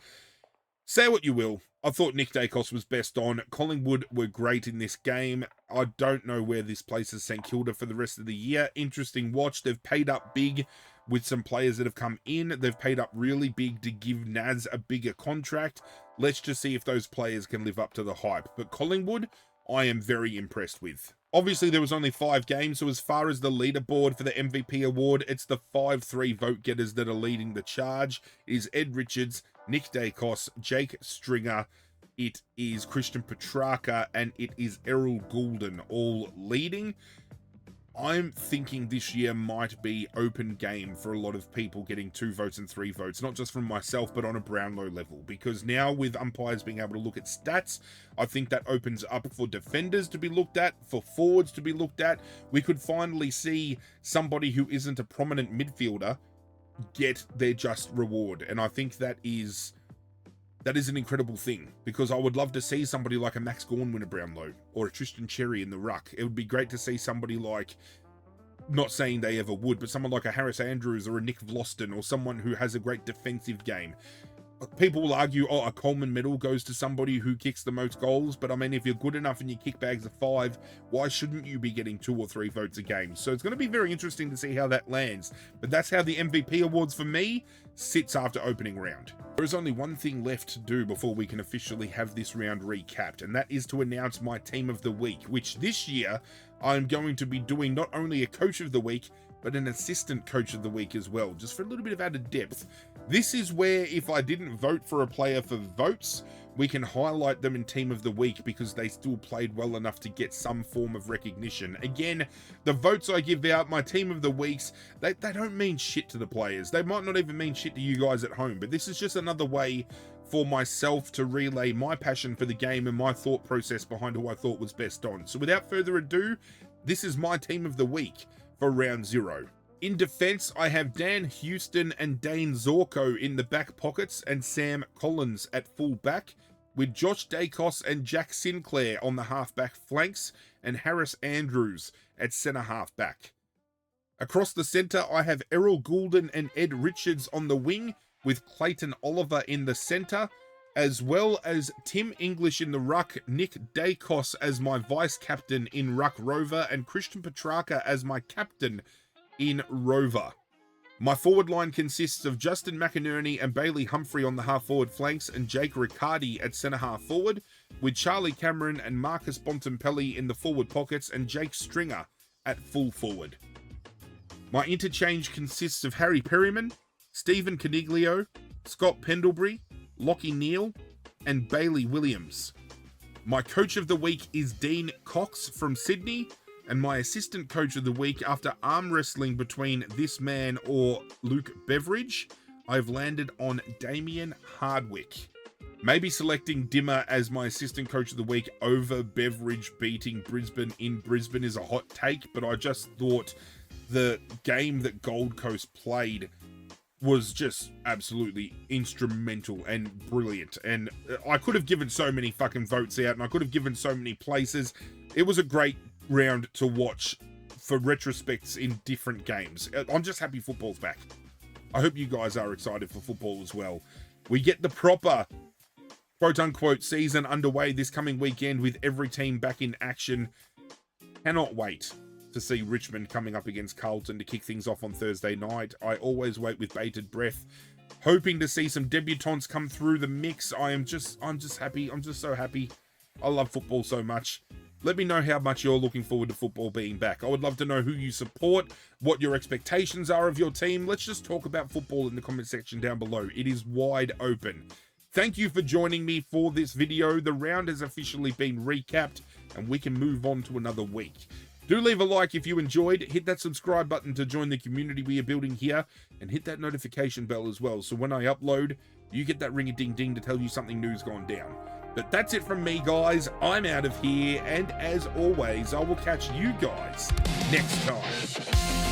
Say what you will. I thought Nick Dacos was best on. Collingwood were great in this game. I don't know where this places St Kilda for the rest of the year. Interesting watch. They've paid up big with some players that have come in. They've paid up really big to give Naz a bigger contract. Let's just see if those players can live up to the hype. But Collingwood, I am very impressed with. Obviously, there was only 5 games, so as far as the leaderboard for the MVP award, it's the 5-3 vote getters that are leading the charge. It is Ed Richards, Nick Dacos, Jake Stringer, it is Christian Petrarca, and it is Errol Goulden, all leading. I'm thinking this year might be open game for a lot of people getting 2 votes and 3 votes, not just from myself, but on a Brownlow level. Because now with umpires being able to look at stats, I think that opens up for defenders to be looked at, for forwards to be looked at. We could finally see somebody who isn't a prominent midfielder get their just reward. And I think that is an incredible thing, because I would love to see somebody like a Max Gawn win a Brownlow, or a Tristan Cherry in the ruck. It would be great to see somebody like, not saying they ever would, but someone like a Harris Andrews or a Nick Vlosten, or someone who has a great defensive game. People will argue, oh, a Coleman medal goes to somebody who kicks the most goals, but I mean, if you're good enough and you kick bags of 5, why shouldn't you be getting 2 or 3 votes a game? So it's going to be very interesting to see how that lands. But that's how the MVP awards for me sits after opening round. There is only one thing left to do before we can officially have this round recapped, and that is to announce my team of the week, which this year I'm going to be doing not only a coach of the week, but an assistant coach of the week as well, just for a little bit of added depth. This is where, if I didn't vote for a player for votes, we can highlight them in team of the week because they still played well enough to get some form of recognition. Again, the votes I give out, my team of the weeks, they don't mean shit to the players. They might not even mean shit to you guys at home, but this is just another way for myself to relay my passion for the game and my thought process behind who I thought was best on. So without further ado, this is my team of the week for round 0. In defense, I have Dan Houston and Dane Zorko in the back pockets and Sam Collins at full back, with Josh Dacos and Jack Sinclair on the half-back flanks and Harris Andrews at centre half-back. Across the centre, I have Errol Goulden and Ed Richards on the wing, with Clayton Oliver in the centre, as well as Tim English in the ruck, Nick Dacos as my vice-captain in ruck rover, and Christian Petrarca as my captain in rover. My forward line consists of Justin McInerney and Bailey Humphrey on the half-forward flanks and Jake Riccardi at centre half-forward, with Charlie Cameron and Marcus Bontempelli in the forward pockets and Jake Stringer at full forward. My interchange consists of Harry Perryman, Stephen Caniglio, Scott Pendlebury, Lockie Neal, and Bailey Williams. My coach of the week is Dean Cox from Sydney, and my assistant coach of the week, after arm wrestling between this man or Luke Beveridge, I've landed on Damien Hardwick. Maybe selecting Dimmer as my assistant coach of the week over Beveridge beating Brisbane in Brisbane is a hot take, but I just thought the game that Gold Coast played was just absolutely instrumental and brilliant. And I could have given so many fucking votes out, and I could have given so many places. It was a great round to watch for retrospects in different games. I'm just happy football's back. I hope you guys are excited for football as well. We get the proper quote-unquote season underway this coming weekend with every team back in action. Cannot wait to see Richmond coming up against Carlton to kick things off on Thursday night. I always wait with bated breath, hoping to see some debutants come through the mix. I'm just happy. I'm just so happy. I love football so much. Let me know how much you're looking forward to football being back. I would love to know who you support, what your expectations are of your team. Let's just talk about football in the comment section down below. It is wide open. Thank you for joining me for this video. The round has officially been recapped, and we can move on to another week. Do leave a like if you enjoyed. Hit that subscribe button to join the community we are building here, and hit that notification bell as well, so when I upload, you get that ring-a-ding-ding to tell you something new's gone down. But that's it from me, guys. I'm out of here, and as always, I will catch you guys next time.